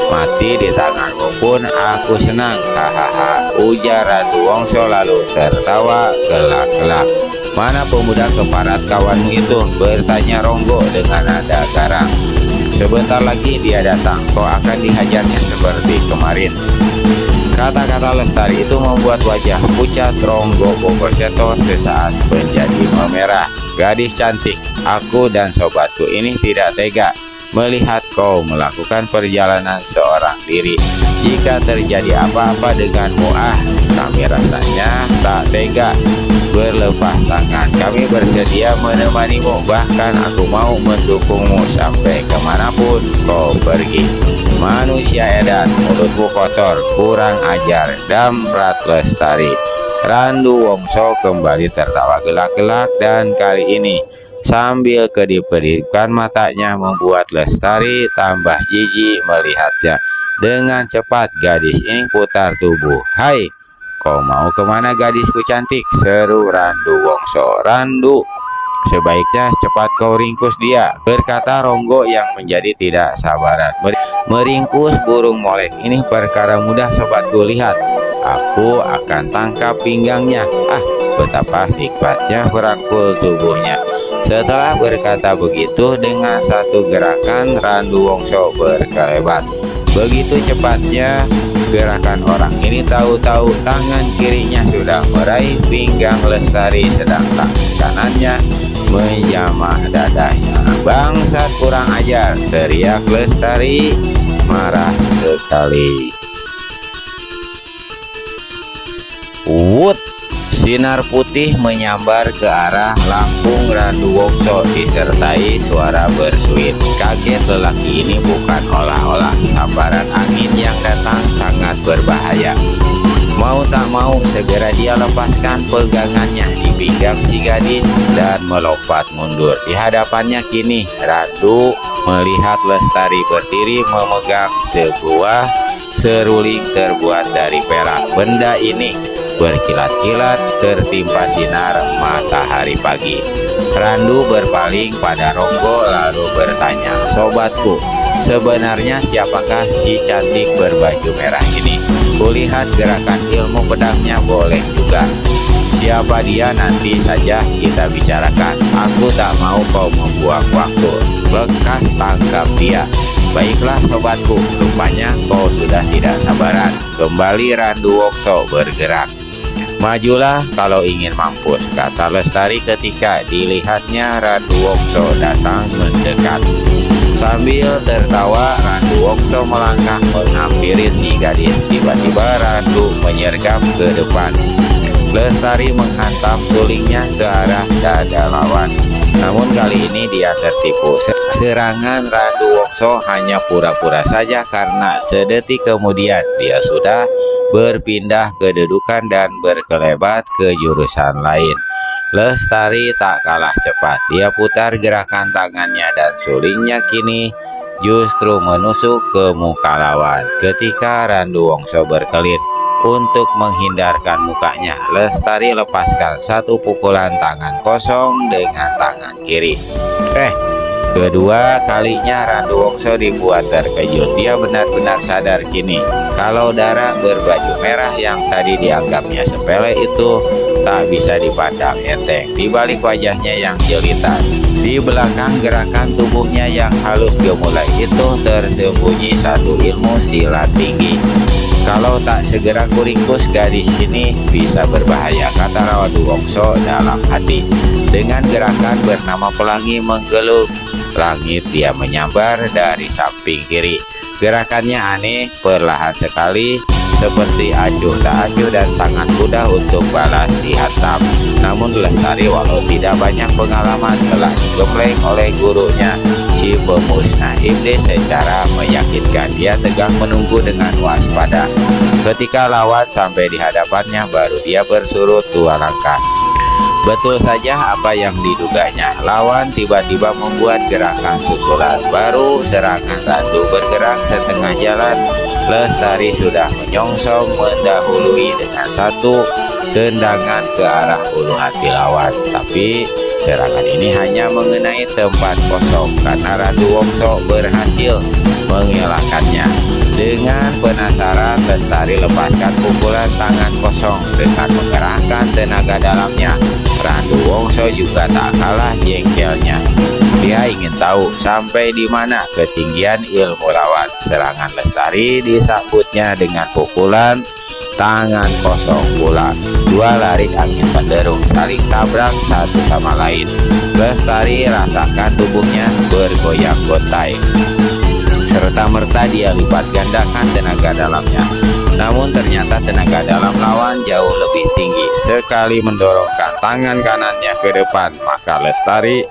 mati di tanganmu pun aku senang, hahaha," ujar Randu Wongso lalu tertawa kelak-kelak. "Mana pemuda keparat kawanmu itu?" bertanya Ronggo dengan nada garang. "Sebentar lagi dia datang, kau akan dihajarnya seperti kemarin." Kata-kata Lestari itu membuat wajah pucat Ronggo Bogoseto sesaat menjadi memerah. "Gadis cantik, aku dan sobatku ini tidak tega melihat kau melakukan perjalanan seorang diri. Jika terjadi apa-apa denganmu, kami rasanya tak tega berlepas tangan. Kami bersedia menemanimu, bahkan aku mau mendukungmu sampai kemanapun kau pergi." "Manusia edan, mulutmu kotor, kurang ajar," damprat Lestari. Randu Wongso kembali tertawa gelak-gelak dan kali ini sambil kedip-kedipkan matanya membuat Lestari tambah jijik melihatnya. Dengan cepat gadis ini putar tubuh. "Hai, kau mau kemana gadisku cantik?" seru Randu Wongso. "Randu, sebaiknya cepat kau ringkus dia," berkata Ronggo yang menjadi tidak sabaran. "Meringkus burung molek ini perkara mudah sobatku, lihat. Aku akan tangkap pinggangnya. Betapa nikmatnya merangkul tubuhnya." Setelah berkata begitu, dengan satu gerakan Randu Wongso berkelebat. Begitu cepatnya gerakan orang ini, tahu-tahu tangan kirinya sudah meraih pinggang Lestari, sedang tangan kanannya menjamah dadanya. "Bangsat kurang ajar!" teriak Lestari marah sekali. Wut! Sinar putih menyambar ke arah lambung Randu Wongso disertai suara bersuit. Kaget lelaki ini bukan olah-olah, sambaran angin yang datang sangat berbahaya. Mau tak mau segera dia lepaskan pegangannya di pinggang si gadis dan melompat mundur. Di hadapannya kini Randu melihat Lestari berdiri memegang sebuah seruling terbuat dari perak. Benda ini berkilat-kilat tertimpa sinar matahari pagi. Randu berpaling pada Ronggo lalu bertanya, "Sobatku, sebenarnya siapakah si cantik berbaju merah ini? Kulihat gerakan ilmu pedangnya boleh juga. Siapa dia nanti saja kita bicarakan. Aku tak mau kau membuang waktu. Lekas tangkap dia." "Baiklah sobatku, rupanya kau sudah tidak sabaran." Kembali Randu Wongso bergerak. "Majulah kalau ingin mampus," kata Lestari ketika dilihatnya Randu Wongso datang mendekat. Sambil tertawa Randu Wongso melangkah menghampiri si gadis. Tiba-tiba Randu menyergap ke depan. Lestari menghantam sulingnya ke arah dada lawan. Namun kali ini dia tertipu. Serangan Randu Wongso hanya pura-pura saja karena sedetik kemudian dia sudah berpindah kedudukan dan berkelebat ke jurusan lain. Lestari tak kalah cepat. Dia putar gerakan tangannya dan sulingnya kini justru menusuk ke muka lawan. Ketika Randu Wongso berkelit untuk menghindarkan mukanya, Lestari lepaskan satu pukulan tangan kosong dengan tangan kiri. Kedua kalinya Randu Wongso dibuat terkejut. Dia benar-benar sadar kini kalau darah berbaju merah yang tadi dianggapnya sepele itu tak bisa dipandang enteng. Di balik wajahnya yang jelita, di belakang gerakan tubuhnya yang halus gemulai itu tersembunyi satu ilmu silat tinggi. "Kalau tak segera kuringkus gadis ini bisa berbahaya," kata Randu Wongso dalam hati. Dengan gerakan bernama pelangi menggelung langit, dia menyambar dari samping kiri. Gerakannya aneh, perlahan sekali, seperti acuh tak acuh dan sangat mudah untuk balas dihantam. Namun Lestari walau tidak banyak pengalaman telah digembleng oleh gurunya si pemusnah iblis secara meyakinkan. Dia tegang menunggu dengan waspada. Ketika lawan sampai di hadapannya, baru dia bersurut 2 langkah. Betul saja apa yang diduganya. Lawan tiba-tiba membuat gerakan susulan. Baru serangan Randu bergerak setengah jalan, Lestari sudah menyongsong mendahului dengan satu tendangan ke arah ulu hati lawan. Tapi serangan ini hanya mengenai tempat kosong karena Randu Wongso berhasil mengelakkannya. Dengan penasaran, Lestari lepaskan pukulan tangan kosong dengan mengerahkan tenaga dalamnya. Randu Wongso juga tak kalah jengkelnya. Dia ingin tahu sampai di mana ketinggian ilmu lawan. Serangan Lestari disambutnya dengan pukulan tangan kosong pula. Dua lari angin penderung saling tabrak satu sama lain. Lestari rasakan tubuhnya bergoyang-gontai. Serta-merta dia lipat gandakan tenaga dalamnya. Namun ternyata tenaga dalam lawan jauh lebih tinggi. Sekali mendorongkan tangan kanannya ke depan, maka Lestari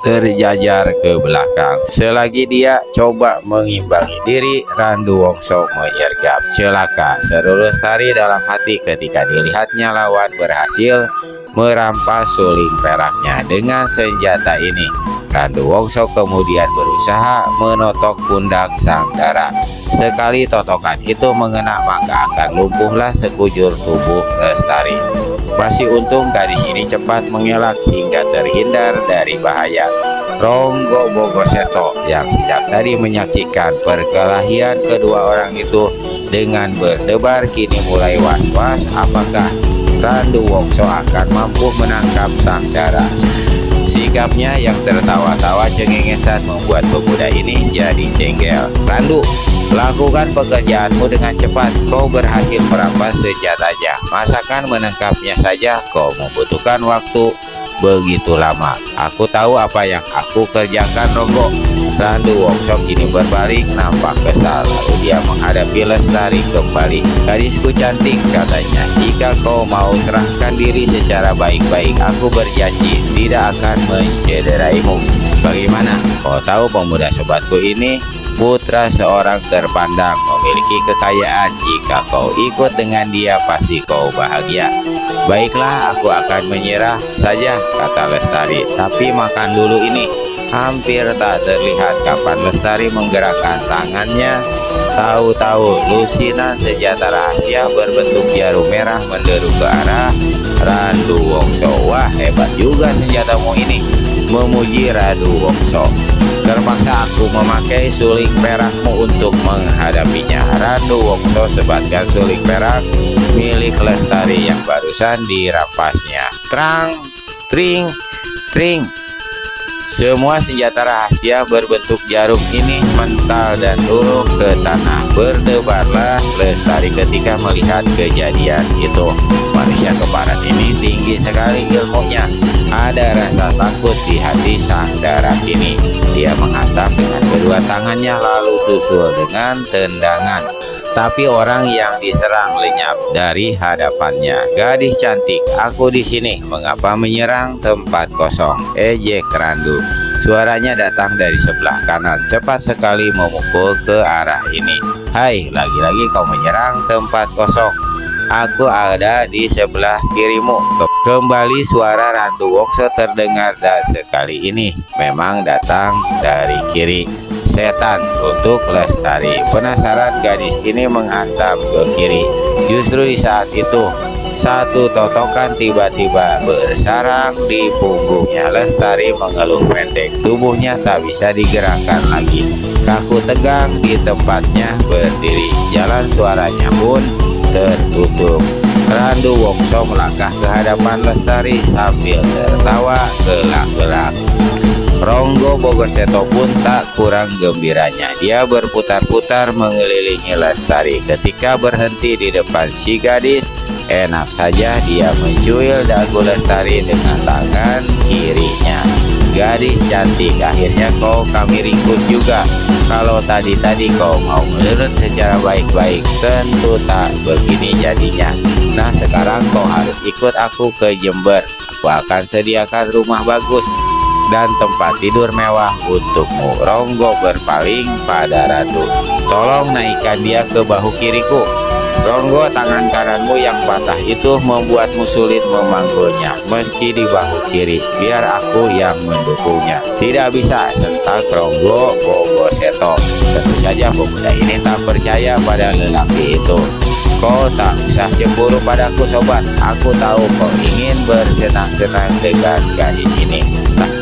terjajar ke belakang. Selagi dia coba mengimbangi diri, Randu Wongso menyergap. Celaka, seru Lestari dalam hati ketika dilihatnya lawan berhasil merampas suling peraknya dengan senjata ini. Randu Wongso kemudian berusaha menotok pundak sang dara. Sekali totokan itu mengena, maka akan lumpuhlah sekujur tubuh Lestari. Masih untung gadis ini cepat mengelak hingga terhindar dari bahaya. Ronggo Bogoseto yang sejak tadi menyaksikan perkelahian kedua orang itu dengan berdebar kini mulai was-was apakah Randu Wongso akan mampu menangkap sang dara. Sikapnya yang tertawa-tawa cengengesan membuat pemuda ini jadi jengkel. Randu, lakukan pekerjaanmu dengan cepat. Kau berhasil merampas senjatanya. Masakan menangkapnya saja kau membutuhkan waktu begitu lama. Aku tahu apa yang aku kerjakan, Ronggo. Randu Wongso kini berbalik nampak kesal. Lalu dia menghadapi Lestari kembali. Gadisku cantik, katanya, jika kau mau serahkan diri secara baik-baik, aku berjanji tidak akan mencederaimu. Bagaimana? Kau tahu pemuda sobatku ini putra seorang terpandang, memiliki kekayaan. Jika kau ikut dengan dia pasti kau bahagia. Baiklah, aku akan menyerah saja, kata Lestari. Tapi makan dulu ini. Hampir tak terlihat kapan Lestari menggerakkan tangannya. Tahu-tahu lusinan senjata rahasia berbentuk jarum merah menderu ke arah Randu Wongso. Wah, hebat juga senjatamu ini, memuji Randu Wongso. Terpaksa aku memakai suling perakmu untuk menghadapinya. Randu Wongso sebatkan suling perak milik Lestari yang barusan dirampasnya. Trang, tring, tring. Semua senjata rahasia berbentuk jarum ini mental dan turun ke tanah. Berdebarlah Lestari ketika melihat kejadian itu. Manusia keparat ini tinggi sekali ilmunya. Ada rasa takut di hati sang dara ini. Dia menghantam dengan kedua tangannya lalu susul dengan tendangan. Tapi orang yang diserang lenyap dari hadapannya. Gadis cantik, aku di sini. Mengapa menyerang tempat kosong? Ejek Randu. Suaranya datang dari sebelah kanan, cepat sekali memukul ke arah ini. Hai, lagi-lagi kau menyerang tempat kosong. Aku ada di sebelah kirimu. Kembali suara Randu Wongso terdengar dan sekali ini memang datang dari kiri. Setan untuk Lestari. Penasaran, gadis ini menghantam ke kiri. Justru di saat itu satu totokan tiba-tiba bersarang di punggungnya. Lestari mengeluh pendek. Tubuhnya tak bisa digerakkan lagi. Kaku tegang di tempatnya berdiri. Jalan suaranya pun tertutup. Randu Wongso melangkah ke hadapan Lestari sambil tertawa gelak-gelak. Ronggo Bogoseto pun tak kurang gembiranya. Dia berputar-putar mengelilingi Lestari. Ketika berhenti di depan si gadis, enak saja dia mencuil dagu Lestari dengan tangan kirinya. Gadis cantik, akhirnya kami ringkus juga. Kalau tadi kau mau menurut secara baik-baik, tentu tak begini jadinya. Nah, sekarang kau harus ikut aku ke Jember. Aku akan sediakan rumah bagus dan tempat tidur mewah untukmu. Ronggo berpaling pada Randu. Tolong naikkan dia ke bahu kiriku. Ronggo, tangan kananmu yang patah itu membuatmu sulit memanggulnya. Meski di bahu kiri, biar aku yang mendukungnya. Tidak bisa, sentak Ronggo Bogoseto. Tentu saja pemuda ini tak percaya pada lelaki itu. Kau tak usah cemburu padaku sobat. Aku tahu kau ingin bersenang-senang dengan gadis ini.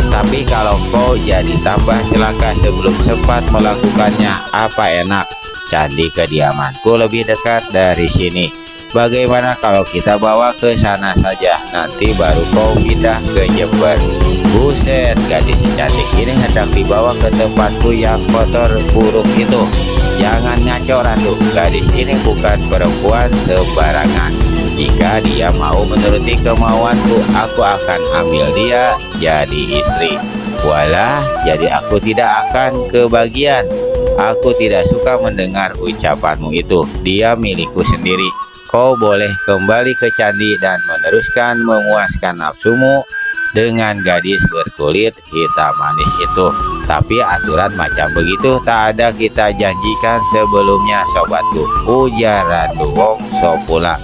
Tapi kalau kau jadi tambah celaka sebelum sempat melakukannya, apa enak? Candi kediamanku lebih dekat dari sini. Bagaimana kalau kita bawa ke sana saja? Nanti baru kau pindah ke Jember. Buset, gadis cantik ini hendak dibawa ke tempatku yang kotor buruk itu. Jangan ngaco Randu, gadis ini bukan perempuan sembarangan. Jika dia mau menuruti kemauanku, aku akan ambil dia jadi istri. Walah, jadi aku tidak akan kebagian. Aku tidak suka mendengar ucapanmu itu. Dia milikku sendiri. Kau boleh kembali ke candi dan meneruskan memuaskan nafsumu dengan gadis berkulit hitam manis itu. Tapi aturan macam begitu tak ada kita janjikan sebelumnya sobatku, ujar Randu Wongso pula.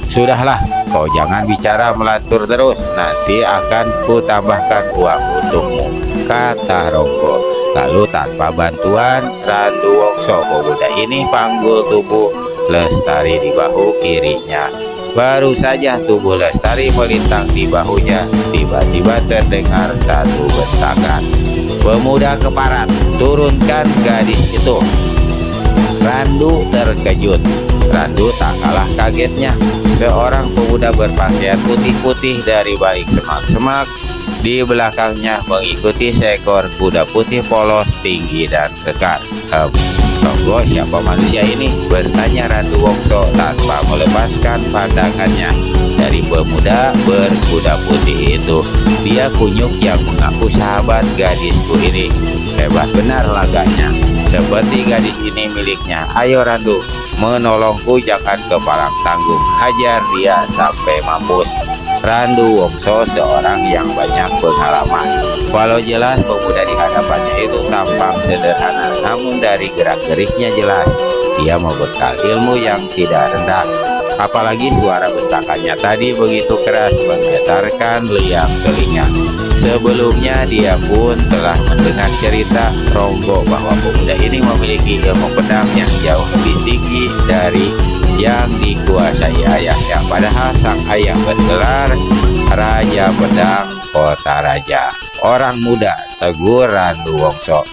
Sudahlah, kau jangan bicara melantur terus, nanti akan ku tambahkan uang untukmu, kata Ronggo. Lalu tanpa bantuan Randu Wongso, pemuda ini panggul tubuh Lestari di bahu kirinya. Baru saja tubuh Lestari melintang di bahunya, tiba-tiba terdengar satu bentakan. Pemuda keparat, turunkan gadis itu. Randu terkejut. Randu tak kalah kagetnya. Seorang pemuda berpakaian putih-putih dari balik semak-semak di belakangnya mengikuti seekor kuda putih polos, tinggi dan kekar. Ronggo, siapa manusia ini? Bertanya Randu Wongso tanpa melepaskan pandangannya dari pemuda berkuda putih itu. Dia kunyuk yang mengaku sahabat gadisku ini. Hebat benar laganya, seperti gadis ini miliknya. Ayo Randu, menolongku, jangan kepalang tanggung. Hajar dia sampai mampus. Randu Wongso seorang yang banyak pengalaman. Walau jelas pemuda di hadapannya itu tampak sederhana, namun dari gerak-geriknya jelas dia membekal ilmu yang tidak rendah. Apalagi suara bentakannya tadi begitu keras menggetarkan liang telinga. Sebelumnya dia pun telah mendengar cerita Ronggo bahwa pemuda ini memiliki ilmu pedang yang jauh lebih tinggi dari yang dikuasai ayahnya. Padahal sang ayah bergelar Raja Pedang Kota Raja. Orang muda, tegur Randu Wongso,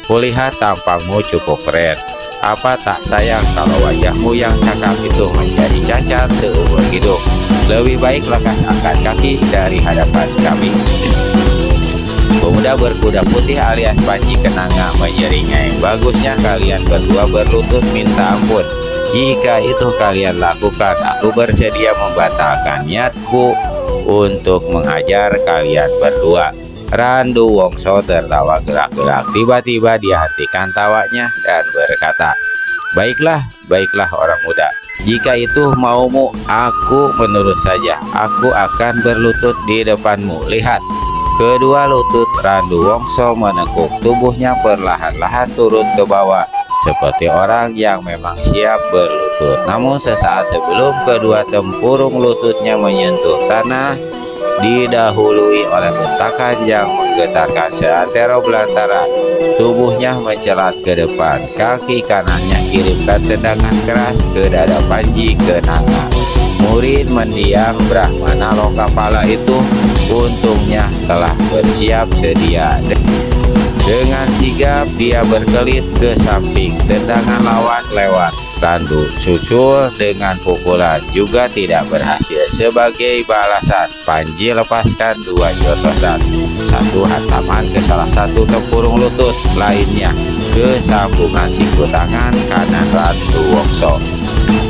kulihat tampangmu cukup keren. Apa tak sayang kalau wajahmu yang cakap itu menjadi cacat seumur hidup? Lebih baik lekas angkat kaki dari hadapan kami. Pemuda berkuda putih alias Panji Kenanga menyeringai. Bagusnya kalian berdua berlutut minta ampun. Jika itu kalian lakukan, aku bersedia membatalkan niatku untuk menghajar kalian berdua. Randu Wongso tertawa gelak-gelak. Tiba-tiba dia hentikan tawanya dan berkata, Baiklah orang muda. Jika itu maumu, aku menurut saja. Aku akan berlutut di depanmu. Lihat. Kedua lutut Randu Wongso menekuk, tubuhnya perlahan-lahan turun ke bawah seperti orang yang memang siap berlutut. Namun sesaat sebelum kedua tempurung lututnya menyentuh tanah, didahului oleh bentakan yang menggetarkan seantero belantara. Tubuhnya mencelat ke depan, kaki kanannya kirimkan tendangan keras ke dada Panji Kenanga. Murid mendiang Brahmana Lokapala itu untungnya telah bersiap sedia. Dengan sigap dia berkelit ke samping, tendangan lawan lewat. Randu susul dengan pukulan juga tidak berhasil. Sebagai balasan, Panji lepaskan dua jotosan, satu hantaman ke salah satu tempurung lutut, lainnya ke sambungan siku tangan kanan Randu Wongso.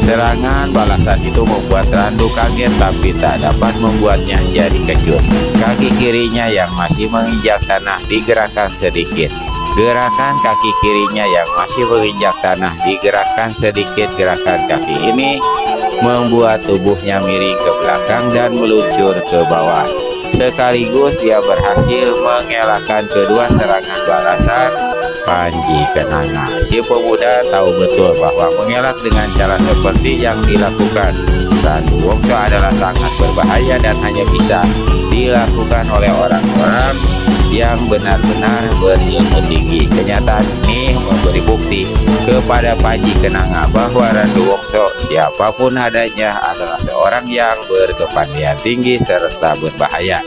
Serangan balasan itu membuat Randu kaget, tapi tak dapat membuatnya jadi kejut. Kaki kirinya yang masih menginjak tanah digerakkan sedikit. Gerakan kaki kirinya yang masih menginjak tanah digerakkan sedikit. Gerakan kaki ini membuat tubuhnya miring ke belakang dan meluncur ke bawah. Sekaligus dia berhasil mengelakkan kedua serangan balasan Panji Kenanga. Si pemuda tahu betul bahwa mengelak dengan cara seperti yang dilakukan Randu Wongso adalah sangat berbahaya dan hanya bisa dilakukan oleh orang-orang yang benar-benar berilmu tinggi. Kenyataan ini memberi bukti kepada Panji Kenanga bahwa Randu Wongso, siapapun adanya, adalah seorang yang berkepandaian tinggi serta berbahaya.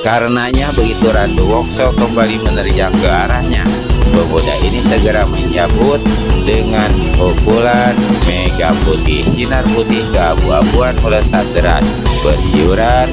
Karenanya begitu Randu Wongso kembali menerjang ke arahnya, pemuda ini segera menyambut dengan pukulan mega putih. Sinar putih keabu-abuan melesat deras, bersiuran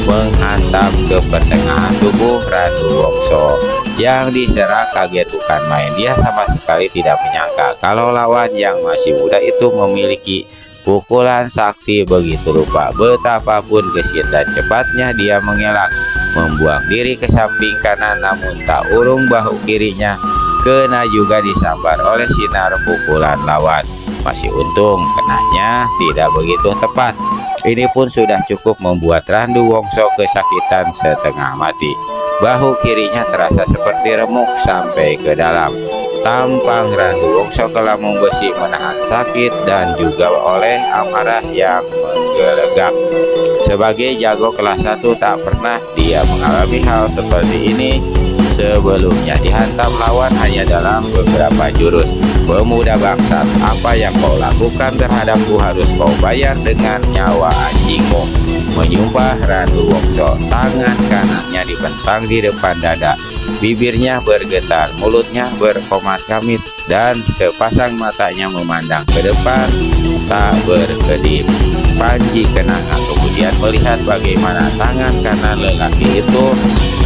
menghantam ke pertengahan tubuh Randu Wongso. Yang diserang kaget bukan main. Dia sama sekali tidak menyangka kalau lawan yang masih muda itu memiliki pukulan sakti begitu rupa. Betapapun gesit dan cepatnya dia mengelak, membuang diri ke samping kanan, namun tak urung bahu kirinya kena juga disambar oleh sinar pukulan lawan. Masih untung kenanya tidak begitu tepat. Ini pun sudah cukup membuat Randu Wongso kesakitan setengah mati. Bahu kirinya terasa seperti remuk sampai ke dalam. Tampang Randu Wongso kelamung besi menahan sakit dan juga oleh amarah yang menggelegak. Sebagai jago kelas 1 tak pernah dia mengalami hal seperti ini sebelumnya. Dihantam lawan hanya dalam beberapa jurus. Pemuda bangsat, apa yang kau lakukan terhadapku harus kau bayar dengan nyawa anjingmu, menyumpah Randu Wongso. Tangan kanannya dibentang di depan dada, bibirnya bergetar, mulutnya berkomat kamit, dan sepasang matanya memandang ke depan tak berkedip. Panji Kenanga kemudian melihat bagaimana tangan kanan lelaki itu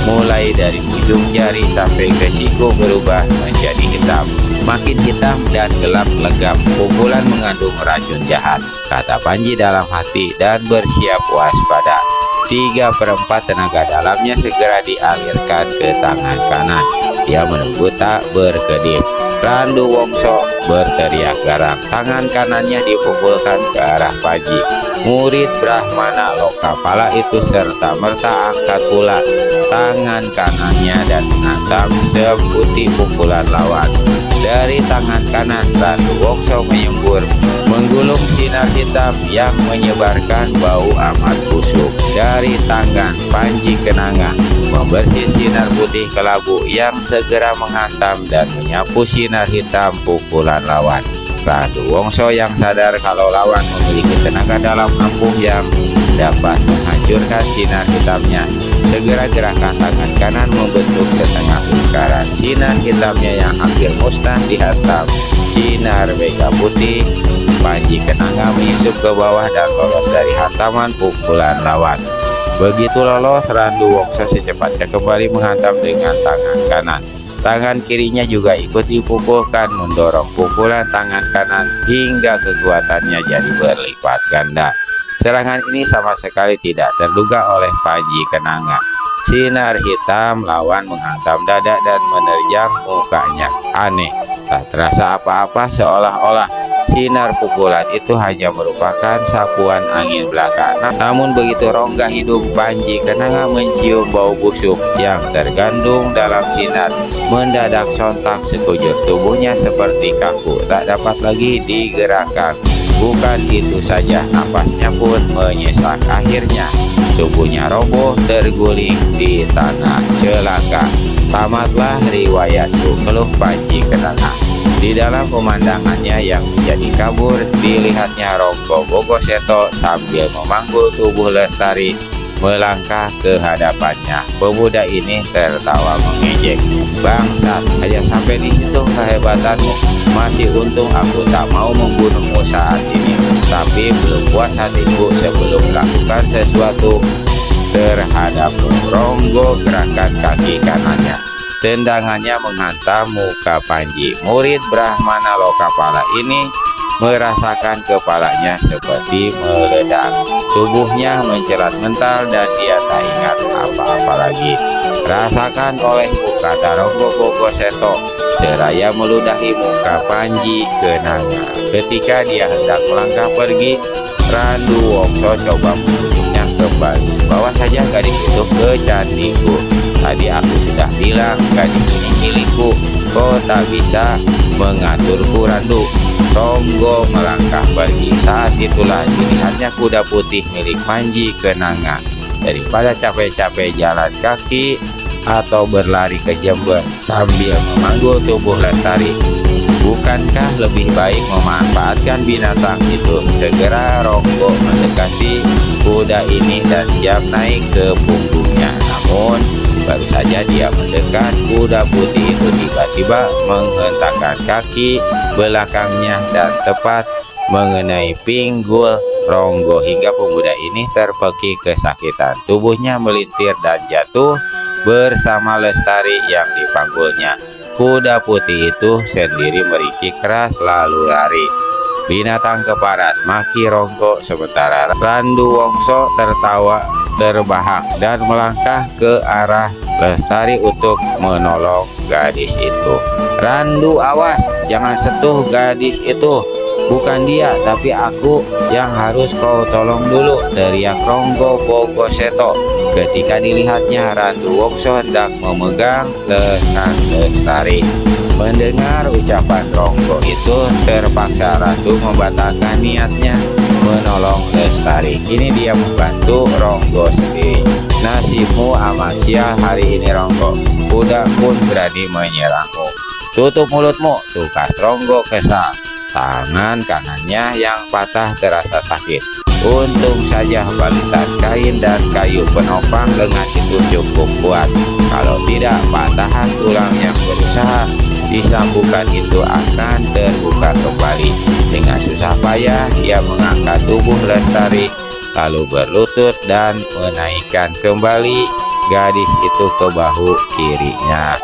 mulai dari ujung jari sampai ke siku berubah menjadi hitam, makin hitam dan gelap legam. Pukulan mengandung racun jahat, kata Panji dalam hati, dan bersiap waspada. 3/4 tenaga dalamnya segera dialirkan ke tangan kanan. Dia menunggu tak berkedip. Randu Wongso berteriak garang. Tangan kanannya dipukulkan ke arah Panji. Murid Brahmana Lokapala itu serta merta angkat pula tangan kanannya dan menghantam seputih pukulan lawan. Dari tangan kanan Randu Wongso menyembur, menggulung sinar hitam yang menyebarkan bau amat busuk. Dari tangan Panji Kenanga membersih sinar putih kelabu yang segera menghantam dan menyapu sinar hitam pukulan lawan. Randu Wongso yang sadar kalau lawan memiliki tenaga dalam ampuh yang dapat menghancurkan sinar hitamnya, segera gerakan tangan kanan membentuk setengah lingkaran. Sinar hitamnya yang hampir musnah dihantam sinar mega putih. Panji Kenanga menyusup ke bawah dan lolos dari hantaman pukulan lawan. Begitu lolos, Randu Wongso secepatnya kembali menghantam dengan tangan kanan. Tangan kirinya juga ikut dipukulkan, mendorong pukulan tangan kanan hingga kekuatannya jadi berlipat ganda. Serangan ini sama sekali tidak terduga oleh Panji Kenanga. Sinar hitam lawan menghantam dada dan menerjang mukanya. Aneh, tak terasa apa-apa, seolah-olah sinar pukulan itu hanya merupakan sapuan angin belaka. Namun begitu rongga hidung Panji Kenanga mencium bau busuk yang tergandung dalam sinar, mendadak sontak sekujur tubuhnya seperti kaku, tak dapat lagi digerakkan. Bukan itu saja, napasnya pun menyesak. Akhirnya tubuhnya roboh terguling di tanah. Celaka, tamatlah riwayatku, keluh Panji Kenanga. Di dalam pemandangannya yang menjadi kabur, dilihatnya Ronggo Bogoseto sambil memanggul tubuh Lestari melangkah ke hadapannya. Pemuda ini tertawa mengejek. Bangsat, hanya sampai di situ kehebatanmu. Masih untung aku tak mau membunuhmu saat ini. Tapi belum puas hatiku sebelum melakukan sesuatu terhadapmu. Ronggo gerakan kaki kanannya. Tendangannya menghantam muka Panji. Murid Brahmana Lokapala ini merasakan kepalanya seperti meledak. Tubuhnya mencelat mental dan dia tak ingat apa-apa lagi. Rasakan olehku, kata Ronggo Bogoseto seraya meludahi muka Panji Kenanga. Ketika dia hendak melangkah pergi, Randu Wongso coba menunjuknya kembali. Bawa saja gadis itu ke candiku. Tadi aku sudah bilang gadis ini milikku. Kau tak bisa mengaturku, Randu. Ronggo melangkah pergi. Saat itulah dilihatnya kuda putih milik Panji Kenanga. Daripada capek-capek jalan kaki atau berlari ke Jember sambil memanggul tubuh Lestari, bukankah lebih baik memanfaatkan binatang itu? Segera Ronggo mendekati kuda ini dan siap naik ke punggungnya. Namun baru saja dia mendekat, kuda putih itu tiba-tiba menghentakkan kaki belakangnya dan tepat mengenai pinggul Ronggo hingga pemuda ini terpekik kesakitan. Tubuhnya melintir dan jatuh bersama Lestari yang dipanggulnya. Kuda putih itu sendiri meringkik keras lalu lari. Binatang keparat, maki Ronggo, sementara Randu Wongso tertawa terbahak dan melangkah ke arah Lestari untuk menolong gadis itu. Randu, awas, jangan sentuh gadis itu. Bukan dia, tapi aku yang harus kau tolong dulu, teriak Ronggo Bogoseto ketika dilihatnya Randu Wongso hendak memegang lengan Lestari. Mendengar ucapan Ronggo itu, terpaksa Randu membatalkan niatnya menolong Lestari. Kini dia membantu Ronggo sendiri. Nasibmu amat sial hari ini Ronggo, kuda pun berani menyerangmu. Tutup mulutmu, tukas Ronggo kesal. Tangan kanannya yang patah terasa sakit. Untung saja balitan kain dan kayu penopang lengan itu cukup kuat. Kalau tidak, patahan tulang yang berusaha disambungkan itu akan terbuka kembali. Dengan susah payah dia mengangkat tubuh Lestari, lalu berlutut dan menaikkan kembali gadis itu ke bahu kirinya.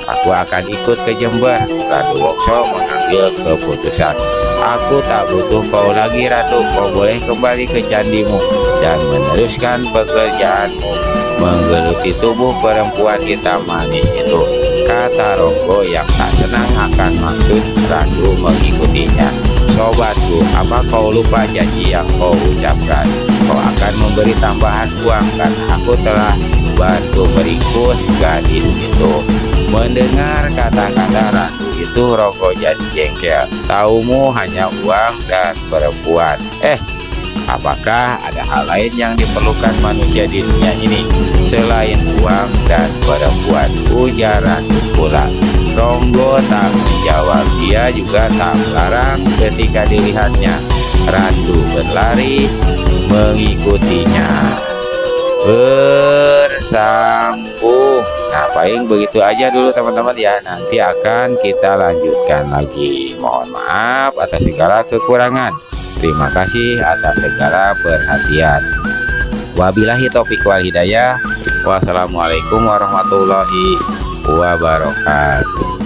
Aku akan ikut ke Jember, Randu Wongso mengambil keputusan. Aku tak butuh kau lagi Randu, kau boleh kembali ke candimu dan meneruskan pekerjaanmu menggeluti tubuh perempuan hitam manis itu, kata Ronggo yang tak senang akan maksud Randu mengikutinya. Sobatku, apa kau lupa janji yang kau ucapkan? Kau akan memberi tambahan uang karena aku telah bantu meringkus gadis itu. Mendengar kata-kata Randu itu, Ronggo jadi jengkel. Taumu hanya uang dan perempuan. Apakah ada hal lain yang diperlukan manusia di dunia ini selain uang dan perempuan? Ujar Randu pula. Ronggo tak menjawab. Dia juga tak melarang ketika dilihatnya Randu berlari mengikutinya. Bersambung. Nah, paling begitu aja dulu teman-teman ya. Nanti akan kita lanjutkan lagi. Mohon maaf atas segala kekurangan. Terima kasih atas segala perhatian. Wabillahi taufiq wal hidayah. Wassalamualaikum warahmatullahi wabarakatuh.